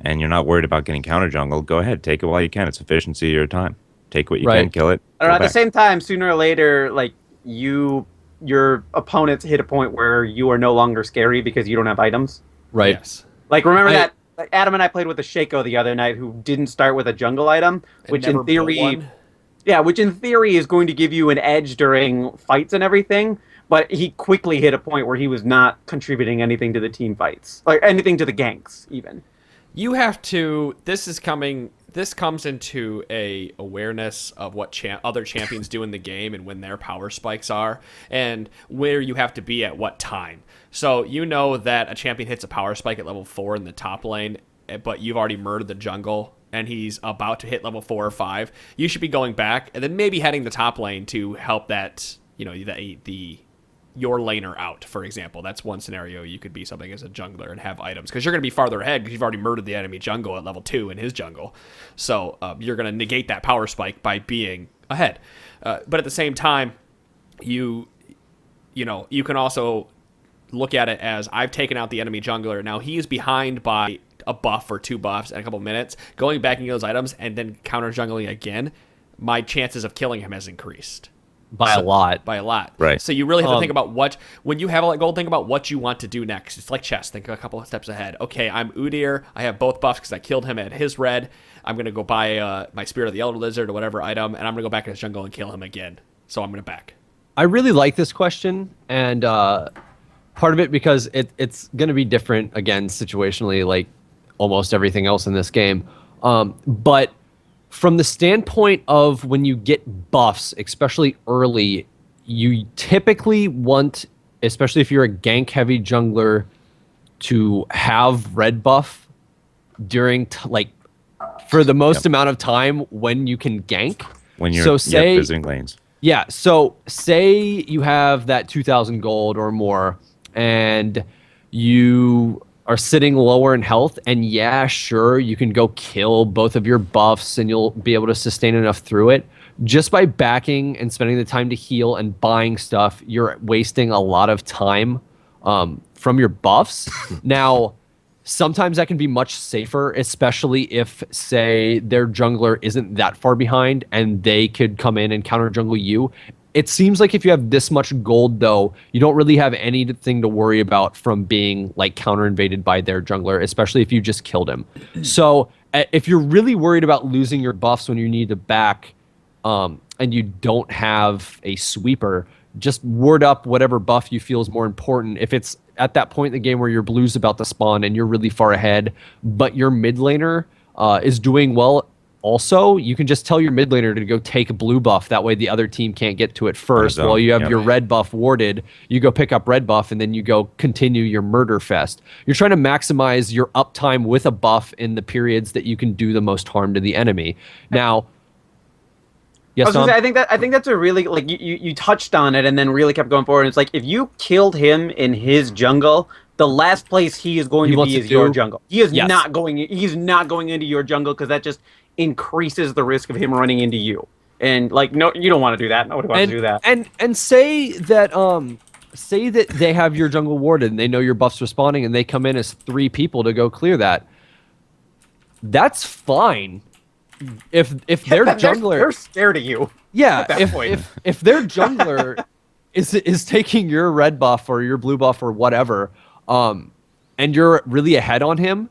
and you're not worried about getting counter jungle, go ahead, take it while you can. It's efficiency of your time. take what you can, kill it. Or at the same time, sooner or later, like your opponents hit a point where you are no longer scary because you don't have items. Right. Yes. Like remember that Adam and I played with a Shaco the other night who didn't start with a jungle item, which in theory is going to give you an edge during fights and everything. But he quickly hit a point where he was not contributing anything to the team fights, like anything to the ganks even. You have to. This comes into a awareness of what other champions do in the game and when their power spikes are, and where you have to be at what time. So you know that a champion hits a power spike at level 4 in the top lane, but you've already murdered the jungle, and he's about to hit level 4 or 5. You should be going back and then maybe heading the top lane to help that, your laner out, for example. That's one scenario. You could be something as a jungler and have items because you're going to be farther ahead because you've already murdered the enemy jungle at level 2 in his jungle. So you're going to negate that power spike by being ahead. But at the same time, you can also look at it as I've taken out the enemy jungler. Now he's behind by a buff or 2 buffs in a couple minutes. Going back and get those items and then counter jungling again, my chances of killing him has increased. By a lot. Right. So you really have to think about when you have a goal, think about what you want to do next. It's like chess. Think a couple of steps ahead. Okay, I'm Udyr. I have both buffs because I killed him at his red. I'm going to go buy my Spirit of the Elder Lizard or whatever item, and I'm going to go back in his jungle and kill him again. So I'm going to back. I really like this question, and part of it because it's going to be different, again, situationally, like almost everything else in this game. But from the standpoint of when you get buffs, especially early, you typically want, especially if you're a gank-heavy jungler, to have red buff during, for the most amount of time when you can gank. When you're visiting lanes. Yeah, so say you have that 2,000 gold or more, and you are sitting lower in health, and sure, you can go kill both of your buffs and you'll be able to sustain enough through it. Just by backing and spending the time to heal and buying stuff, you're wasting a lot of time from your buffs. Now, sometimes that can be much safer, especially if, say, their jungler isn't that far behind and they could come in and counter jungle you. It seems like if you have this much gold, though, you don't really have anything to worry about from being counter invaded by their jungler, especially if you just killed him. So if you're really worried about losing your buffs when you need to back and you don't have a sweeper, just ward up whatever buff you feel is more important. If it's at that point in the game where your blue's about to spawn and you're really far ahead, but your mid laner is doing well, also, you can just tell your mid laner to go take a blue buff. That way the other team can't get to it first. While you have your red buff warded, you go pick up red buff, and then you go continue your murder fest. You're trying to maximize your uptime with a buff in the periods that you can do the most harm to the enemy. Now, yes, Tom? I think that's a really, you touched on it and then really kept going forward. It's like, if you killed him in his jungle, the last place he is going to be is your jungle. He is not going. He's not going into your jungle because that just increases the risk of him running into you. And no, you don't want to do that. Nobody wants to do that. And say that they have your jungle warded and they know your buff's respawning and they come in as 3 people to go clear that. That's fine. If their jungler, they're scared of you. Yeah. If their jungler is taking your red buff or your blue buff or whatever, and you're really ahead on him,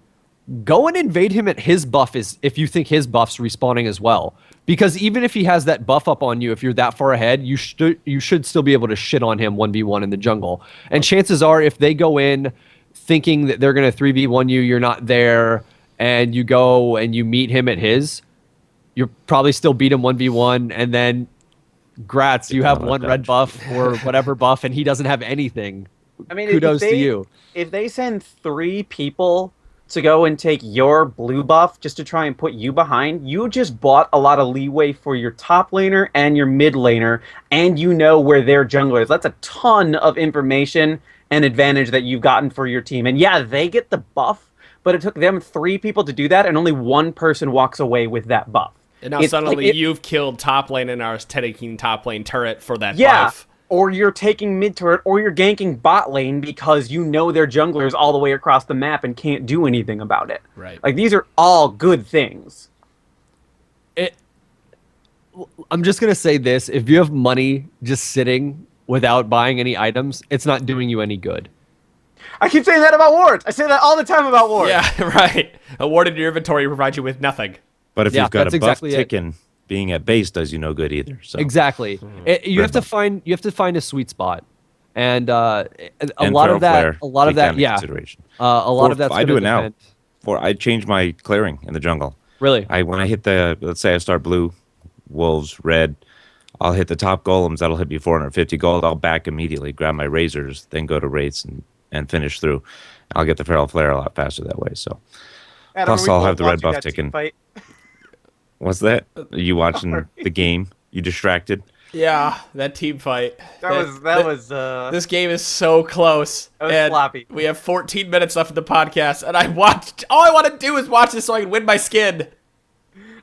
go and invade him at his buff if you think his buff's respawning as well. Because even if he has that buff up on you, if you're that far ahead, you should still be able to shit on him 1v1 in the jungle. And chances are, if they go in thinking that they're going to 3v1 you, you're not there, and you go and you meet him at his, you'll probably still beat him 1v1, and then grats, you have one red buff or whatever buff, and he doesn't have anything. I mean, kudos to you. If they send 3 people to go and take your blue buff just to try and put you behind, you just bought a lot of leeway for your top laner and your mid laner, and you know where their jungler is. That's a ton of information and advantage that you've gotten for your team. And yeah, they get the buff, but it took them 3 people to do that, and only 1 person walks away with that buff. And now suddenly you've killed top lane and are taking top lane turret for that buff. Or you're taking mid turret, or you're ganking bot lane because you know their jungler is all the way across the map and can't do anything about it. Right. These are all good things. I'm just gonna say this: if you have money just sitting without buying any items, it's not doing you any good. I keep saying that about wards. I say that all the time about wards. Yeah, right. A ward in your inventory provides you with nothing. But if you've got a buff ticking, being at base does you no good either. So. Exactly. You have to find a sweet spot, and a lot of that, yeah. A lot of that. I do it now. I change my clearing in the jungle. Really? When I hit let's say I start blue, wolves, red, I'll hit the top golems. That'll hit me 450 gold. I'll back immediately, grab my razors, then go to wraiths and finish through. I'll get the feral flare a lot faster that way. So, Adam, plus I'll have the red buff ticking. What's that? Are you watching the game? You distracted? Yeah, that team fight. That was. This game is so close. That was sloppy. We have 14 minutes left of the podcast, and all I want to do is watch this so I can win my skin.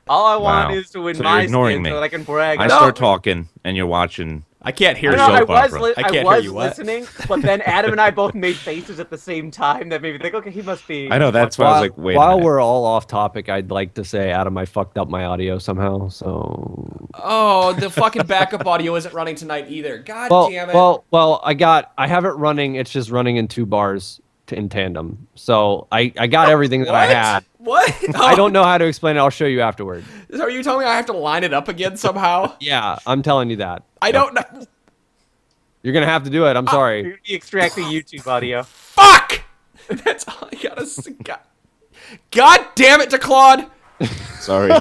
All I want is to win my skin so that I can brag. I start talking, and you're watching. I can't hear you. I was listening, but then Adam and I both made faces at the same time that made me think, okay, he must be. I know, that's why I was like, wait. While we're all off topic, I'd like to say, Adam, I fucked up my audio somehow, so. Oh, the fucking backup audio isn't running tonight either. God damn it. Well, I have it running. It's just running in 2 bars in tandem. So I got everything that I had. What? Oh. I don't know how to explain it. I'll show you afterward. So are you telling me I have to line it up again somehow? Yeah, I'm telling you that. I don't know. You're going to have to do it. I'm sorry. You're extracting YouTube audio. Fuck! That's all I gotta say. God damn it, DeClaude! Sorry.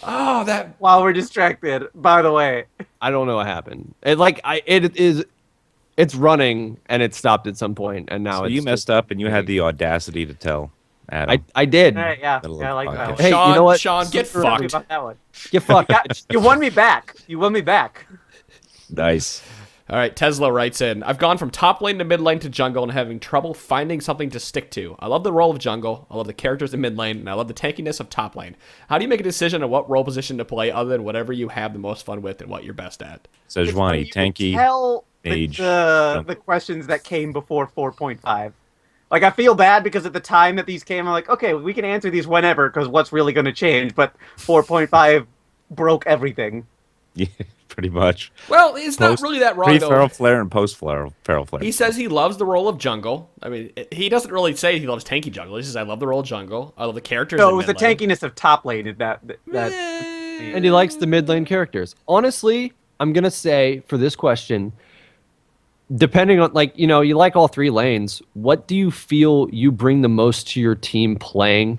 Oh, that. While we're distracted, by the way. I don't know what happened. It's running, and it stopped at some point, and now you messed up, and you had the audacity to tell Adam. I did. All right, yeah, I like that. Hey, Sean, you know what? Sean, get fucked. Get fucked. You won me back. Nice. All right, Tesla writes in, I've gone from top lane to mid lane to jungle and having trouble finding something to stick to. I love the role of jungle, I love the characters in mid lane, and I love the tankiness of top lane. How do you make a decision on what role position to play other than whatever you have the most fun with and what you're best at? Sejuani, tanky, mage. The questions that came before 4.5. Like, I feel bad because at the time that these came, I'm like, okay, we can answer these whenever because what's really going to change? But 4.5 broke everything. Yeah, pretty much. Well, it's not really that wrong, though. Pre-feral flare and post-feral flare. He says he loves the role of jungle. I mean, he doesn't really say he loves tanky jungle. He says, I love the role of jungle. I love the characters No, in it was the mid-lane. tankiness of top lane. And he likes the mid lane characters. Honestly, I'm going to say, for this question, depending on, you like all 3 lanes, what do you feel you bring the most to your team playing?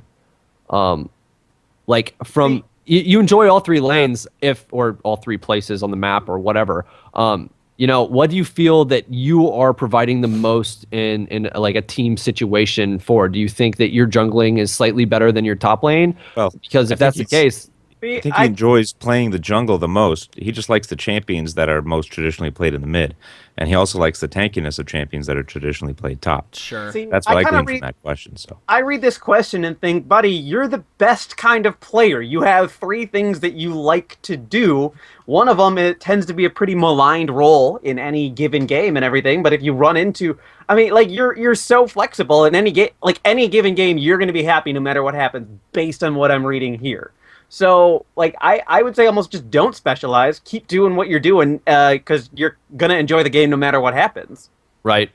You enjoy all 3 lanes or all 3 places on the map or whatever. What do you feel that you are providing the most in like a team situation for? Do you think that your jungling is slightly better than your top lane? Well, because if that's the case, I think he enjoys playing the jungle the most. He just likes the champions that are most traditionally played in the mid. And he also likes the tankiness of champions that are traditionally played top. Sure. See, that's what I gleaned from that question. So I read this question and think, buddy, you're the best kind of player. You have 3 things that you like to do. One of them, it tends to be a pretty maligned role in any given game and everything. But if you run into, you're so flexible in any game, any given game, you're going to be happy no matter what happens based on what I'm reading here. So, I would say almost just don't specialize. Keep doing what you're doing because you're going to enjoy the game no matter what happens. Right.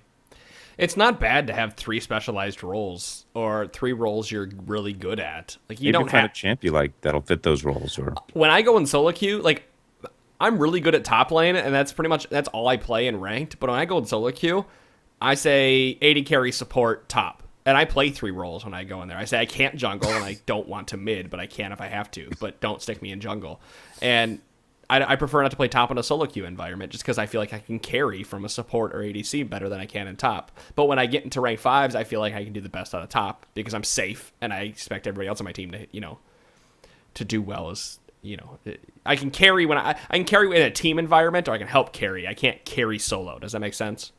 It's not bad to have 3 specialized roles or 3 roles you're really good at. You don't find a champ you like that'll fit those roles. Or when I go in solo queue, I'm really good at top lane, and that's all I play in ranked. But when I go in solo queue, I say 80 carry support top. And I play 3 roles when I go in there. I say I can't jungle, and I don't want to mid, but I can if I have to. But don't stick me in jungle. And I prefer not to play top in a solo queue environment just because I feel like I can carry from a support or ADC better than I can in top. But when I get into rank 5s, I feel like I can do the best out of top because I'm safe, and I expect everybody else on my team to do well as, I can carry when I can carry in a team environment, or I can help carry. I can't carry solo. Does that make sense?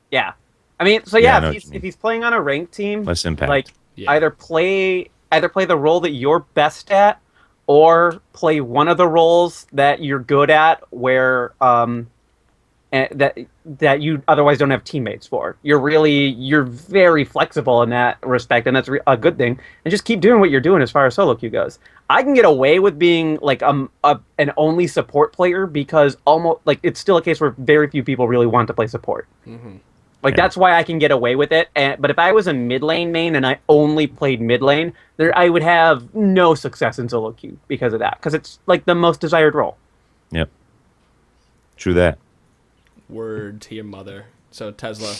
Yeah. If he's playing on a ranked team, less impact. Either play the role that you're best at, or play one of the roles that you're good at, where that you otherwise don't have teammates for. You're very flexible in that respect, and that's a good thing. And just keep doing what you're doing as far as solo queue goes. I can get away with being like an only support player because almost like it's still a case where very few people really want to play support. That's why I can get away with it. But if I was a mid lane main and I only played mid lane, I would have no success in solo queue because of that. Because it's like the most desired role. Yep. True that. Word to your mother. So Tesla,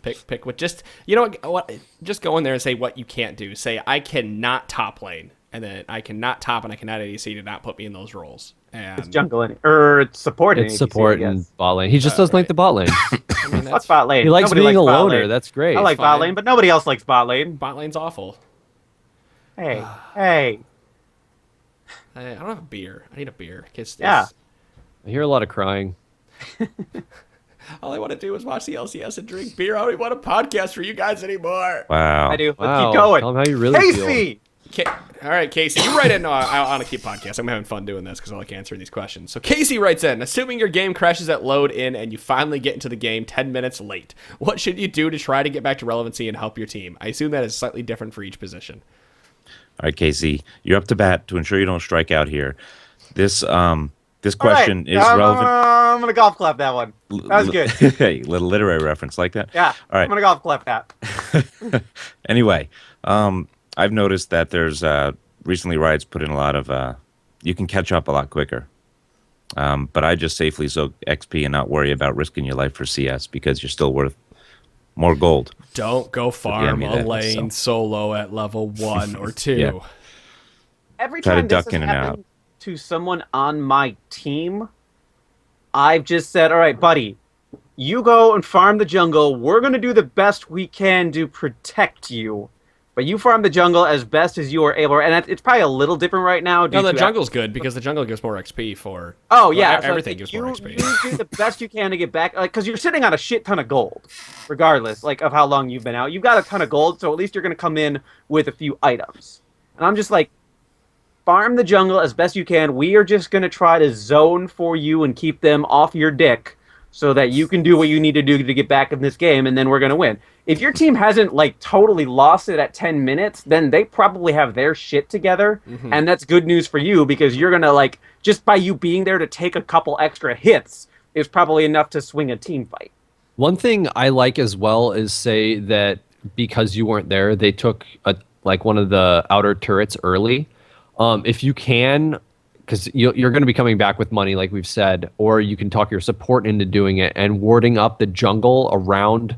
pick what. Just you know what? Just go in there and say what you can't do. Say I cannot top lane, and then I cannot top and I cannot ADC to not put me in those roles. And it's jungle or it's support. It's support and bot lane. He just doesn't like the bot lane. I mean, that's bot lane. He likes nobody being a bot loner. lane. That's great. I like bot lane, but nobody else likes bot lane. Bot lane's awful. Hey. I don't have a beer. I need a beer. Yeah. I hear a lot of crying. All I want to do is watch the LCS and drink beer. I don't even want a podcast for you guys anymore. Wow. I do. Wow. Let's keep going. Tell him how you really Casey! feel. All right, Casey, you write in. No, I want to keep podcast. I'm having fun doing this because I like answering these questions. So Casey writes in, assuming your game crashes at load in and you finally get into the game 10 minutes late, what should you do to try to get back to relevancy and help your team? I assume that is slightly different for each position. All right, Casey, you're up to bat to ensure you don't strike out here. This question is relevant. I'm gonna golf clap that one. That was good. Hey, little literary reference like that. Yeah. All right. I'm gonna golf clap that. Anyway, I've noticed that there's recently Riot's put in a lot of you can catch up a lot quicker. But I just safely soak XP and not worry about risking your life for CS because you're still worth more gold. Don't go farm a lane solo at level 1 or 2. Yeah. Every Try to time duck this in has and happened to someone on my team, I've just said, all right, buddy, you go and farm the jungle. We're going to do the best we can to protect you. But you farm the jungle as best as you are able. And it's probably a little different right now. No, the jungle's good because the jungle gives more XP for... Oh, yeah. Everything gives more XP. You do the best you can to get back. Because you're sitting on a shit ton of gold, regardless of how long you've been out. You've got a ton of gold, so at least you're going to come in with a few items. And I'm just like, farm the jungle as best you can. We are just going to try to zone for you and keep them off your dick so that you can do what you need to do to get back in this game, and then we're going to win. If your team hasn't, totally lost it at 10 minutes, then they probably have their shit together, and that's good news for you because you're going to, just by you being there to take a couple extra hits is probably enough to swing a team fight. One thing I like as well is say that because you weren't there, they took one of the outer turrets early. If you can, because you're going to be coming back with money, like we've said, or you can talk your support into doing it and warding up the jungle around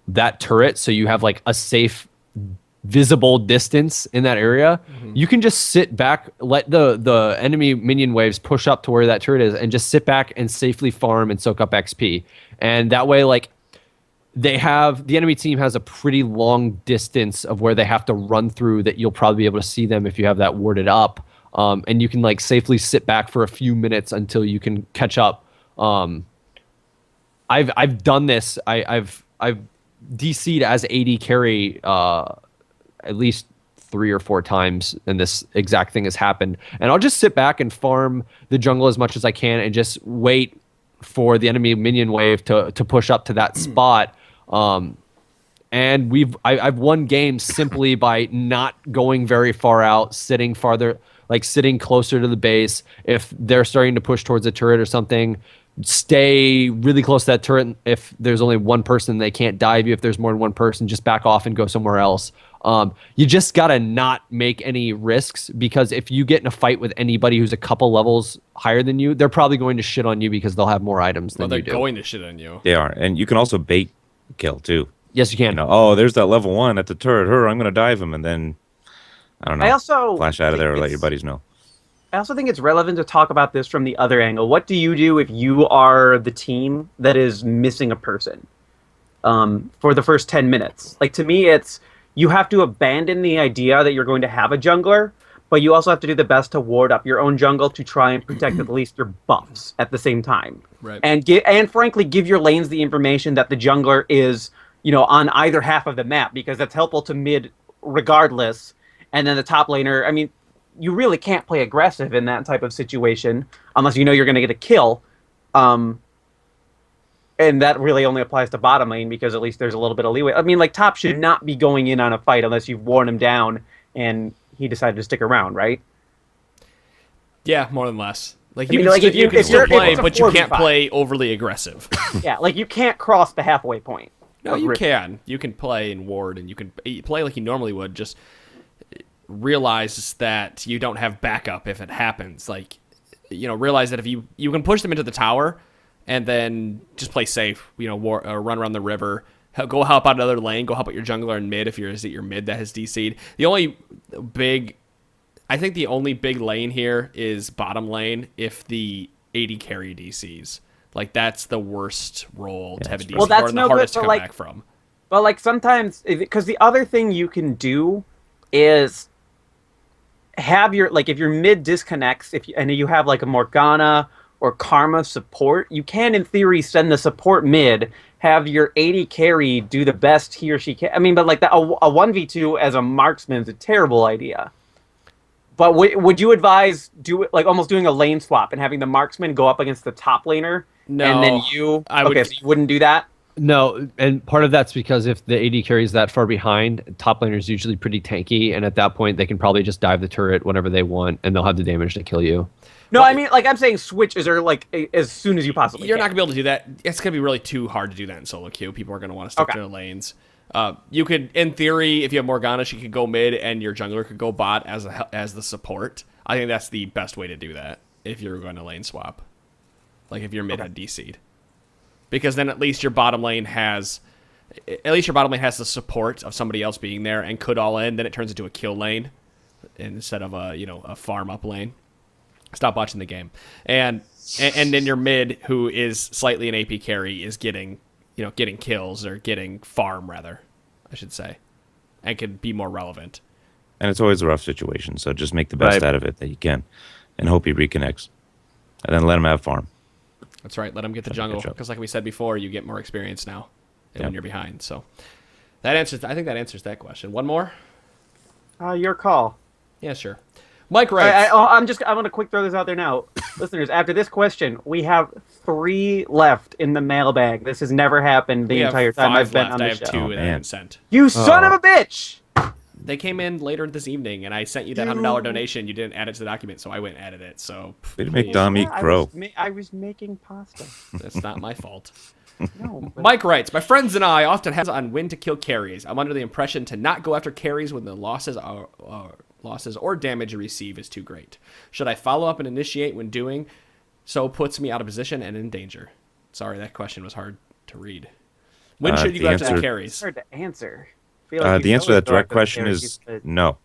that turret so you have a safe, visible distance in that area. You can just sit back, let the enemy minion waves push up to where that turret is, and just sit back and safely farm and soak up XP. And that way, the enemy team has a pretty long distance of where they have to run through that you'll probably be able to see them if you have that warded up. And you can safely sit back for a few minutes until you can catch up. I've done this. I've DC'd as AD carry at least 3 or 4 times, and this exact thing has happened. And I'll just sit back and farm the jungle as much as I can and just wait for the enemy minion wave to push up to that spot. And I've won games simply by not going very far out, sitting farther, sitting closer to the base. If they're starting to push towards a turret or something, stay really close to that turret. If there's only one person, they can't dive you. If there's more than one person, just back off and go somewhere else. You just gotta not make any risks, because if you get in a fight with anybody who's a couple levels higher than you, they're probably going to shit on you because they'll have more items than you do. They're going to shit on you. They are, and you can also bait kill too. Yes, you can. There's that level 1 at the turret. I'm going to dive him, and then I don't know. I also flash out of there or let your buddies know. I also think it's relevant to talk about this from the other angle. What do you do if you are the team that is missing a person for the first 10 minutes? To me, it's you have to abandon the idea that you're going to have a jungler, but you also have to do the best to ward up your own jungle to try and protect at least your buffs at the same time. Right. And frankly, give your lanes the information that the jungler is, on either half of the map, because that's helpful to mid regardless. And then the top laner, you really can't play aggressive in that type of situation unless you know you're going to get a kill. And that really only applies to bottom lane because at least there's a little bit of leeway. I mean, like, top should not be going in on a fight unless you've worn him down and he decided to stick around, right? Yeah, more than less. Like, I mean, like, you can still play, but you can't 4v5. play overly aggressive. Yeah, like, you can't cross the halfway point. No, you can. You can play in ward, and you can play like you normally would. Just realize that you don't have backup if it happens. Like, realize that if you can push them into the tower, and then just play safe. Run around the river. Go help out another lane. Go help out your jungler in mid if you're at your mid that has DC'd. I think the only big lane here is bottom lane if the AD carry DCs. Like, that's the worst role to have a DC well, that's and the hardest to come back from. But, like, sometimes, because the other thing you can do is have your, like, if your mid disconnects, and you have, like, a Morgana or Karma support, you can, in theory, send the support mid, have your AD carry do the best he or she can. I mean, but, like, a 1v2 as a marksman is a terrible idea. But would you advise almost doing a lane swap and having the marksman go up against the top laner? No, and then so you wouldn't do that? No, and part of that's because if the AD carries that far behind, top laner is usually pretty tanky, and at that point they can probably just dive the turret whenever they want, and they'll have the damage to kill you. No, I mean, like, I'm saying switch as soon as you possibly You're can. not going to be able to do that. It's going to be really too hard to do that in solo queue. People are going to want to stick to their lanes. You could, in theory, if you have Morgana, she could go mid, and your jungler could go bot as the support. I think that's the best way to do that if you're going to lane swap. Like, if your mid had DC'd. Because then at least your bottom lane has the support of somebody else being there and could all in. Then it turns into a kill lane instead of a farm up lane. Stop watching the game. And then your mid, who is slightly an AP carry, is getting kills or getting farm, rather, I should say, and can be more relevant. And it's always a rough situation, so just make the best out of it that you can and hope he reconnects. And then let him have farm. That's right. Let him get the jungle, because like we said before, you get more experience now when you're behind. So I think that answers that question. One more? Your call. Yeah, sure. Mike writes. I'm going to quick throw this out there now. Listeners, after this question, we have 3 left in the mailbag. This has never happened the entire time I've been on the show. I have 2 that I haven't sent. You son of a bitch! They came in later this evening, and I sent you that $100 donation. You didn't add it to the document, so I went and added it. So way to make Dom eat crow. I was making pasta. That's not my fault. No. Mike writes, my friends and I often have on when to kill carries. I'm under the impression to not go after carries when the losses or damage you receive is too great. Should I follow up and initiate when doing so puts me out of position and in danger? Sorry, that question was hard to read. When should you go after the carries? It's hard to answer. The answer to that direct question is no.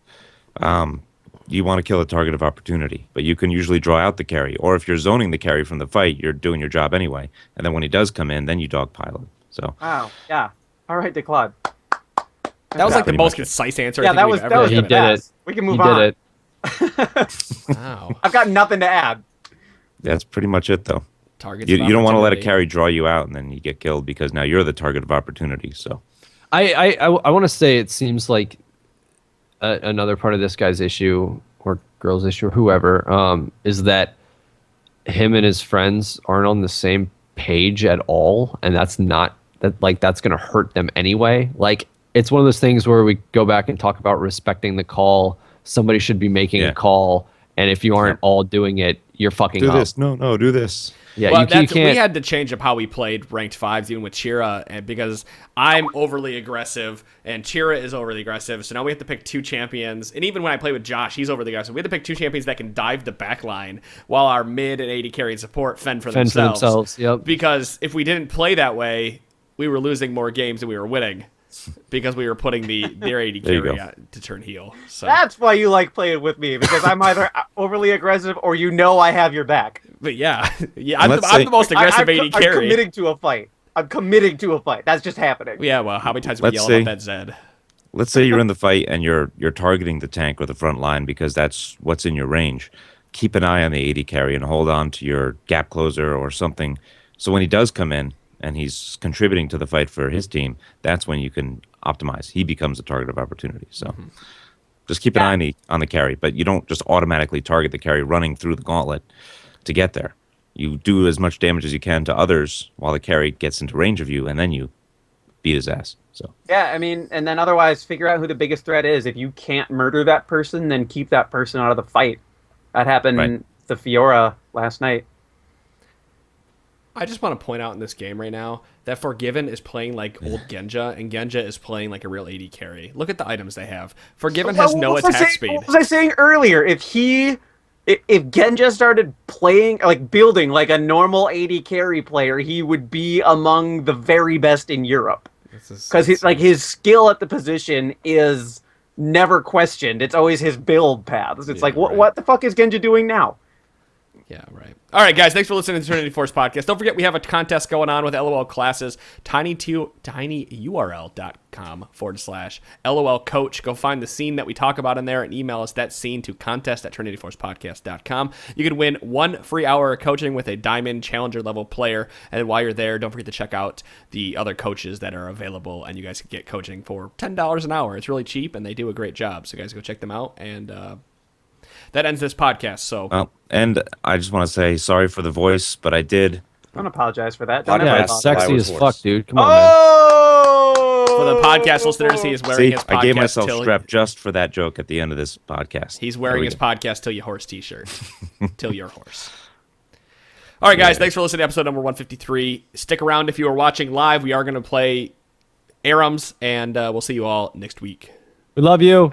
You want to kill a target of opportunity, but you can usually draw out the carry. Or if you're zoning the carry from the fight, you're doing your job anyway. And then when he does come in, then you dogpile him. So. Wow. Yeah. All right, DeClaude. That was like the most concise answer. Yeah, that was he did it. We can move on. He did it. Wow. I've got nothing to add. That's pretty much it, though. Targets you don't want to let a carry draw you out and then you get killed because now you're the target of opportunity. So. I want to say it seems like another part of this guy's issue or girl's issue or whoever is that him and his friends aren't on the same page at all, and that's going to hurt them anyway. Like, it's one of those things where we go back and talk about respecting the call. Somebody should be making a call, and if you aren't all doing it, you're fucking up. Do this. No, do this. Yeah, well, you can't. We had to change up how we played ranked 5s, even with Chira, and because I'm overly aggressive and Chira is overly aggressive. So now we have to pick 2 champions. And even when I play with Josh, he's overly aggressive. We have to pick 2 champions that can dive the back line while our mid and AD carry and support fend for themselves. Yep. Because if we didn't play that way, we were losing more games than we were winning. Because we were putting their AD carry to turn heel. So. That's why you like playing with me, because I'm either overly aggressive or I have your back. But I'm the most aggressive AD carry. I'm committing to a fight. That's just happening. Yeah, well, how many times have we yelled about that Zed? Let's say you're in the fight and you're targeting the tank or the front line because that's what's in your range. Keep an eye on the AD carry and hold on to your gap closer or something. So when he does come in, and he's contributing to the fight for his team, that's when you can optimize. He becomes a target of opportunity. So just keep an eye on the carry, but you don't just automatically target the carry running through the gauntlet to get there. You do as much damage as you can to others while the carry gets into range of you, and then you beat his ass. So yeah, I mean, and then otherwise figure out who the biggest threat is. If you can't murder that person, then keep that person out of the fight. That happened to Fiora last night. I just want to point out in this game right now that Forgiven is playing like old Genja, and Genja is playing like a real AD carry. Look at the items they have. Forgiven has no attack speed. What was I saying earlier? If Genja started playing, like building like a normal AD carry player, he would be among the very best in Europe. Because his skill at the position is never questioned. It's always his build paths. It's what the fuck is Genja doing now? Yeah, right. All right, guys, thanks for listening to the Trinity Force Podcast. Don't forget we have a contest going on with LOL classes, tinyurl.com/LOL coach. Go find the scene that we talk about in there and email us that scene to contest@trinityforcepodcast.com. You can win 1 free hour of coaching with a Diamond Challenger level player. And while you're there, don't forget to check out the other coaches that are available, and you guys can get coaching for $10 an hour. It's really cheap, and they do a great job. So guys, go check them out, and that ends this podcast. So, and I just want to say sorry for the voice, but I did. Don't apologize for that. It's sexy as fuck, dude. Come on, man. For the podcast listeners, he is wearing his podcast. I gave myself strep just for that joke at the end of this podcast. He's wearing his podcast Till You Horse t-shirt. Till Your Horse. All right, guys. Thanks for listening to episode number 153. Stick around if you are watching live. We are going to play Arams, and we'll see you all next week. We love you.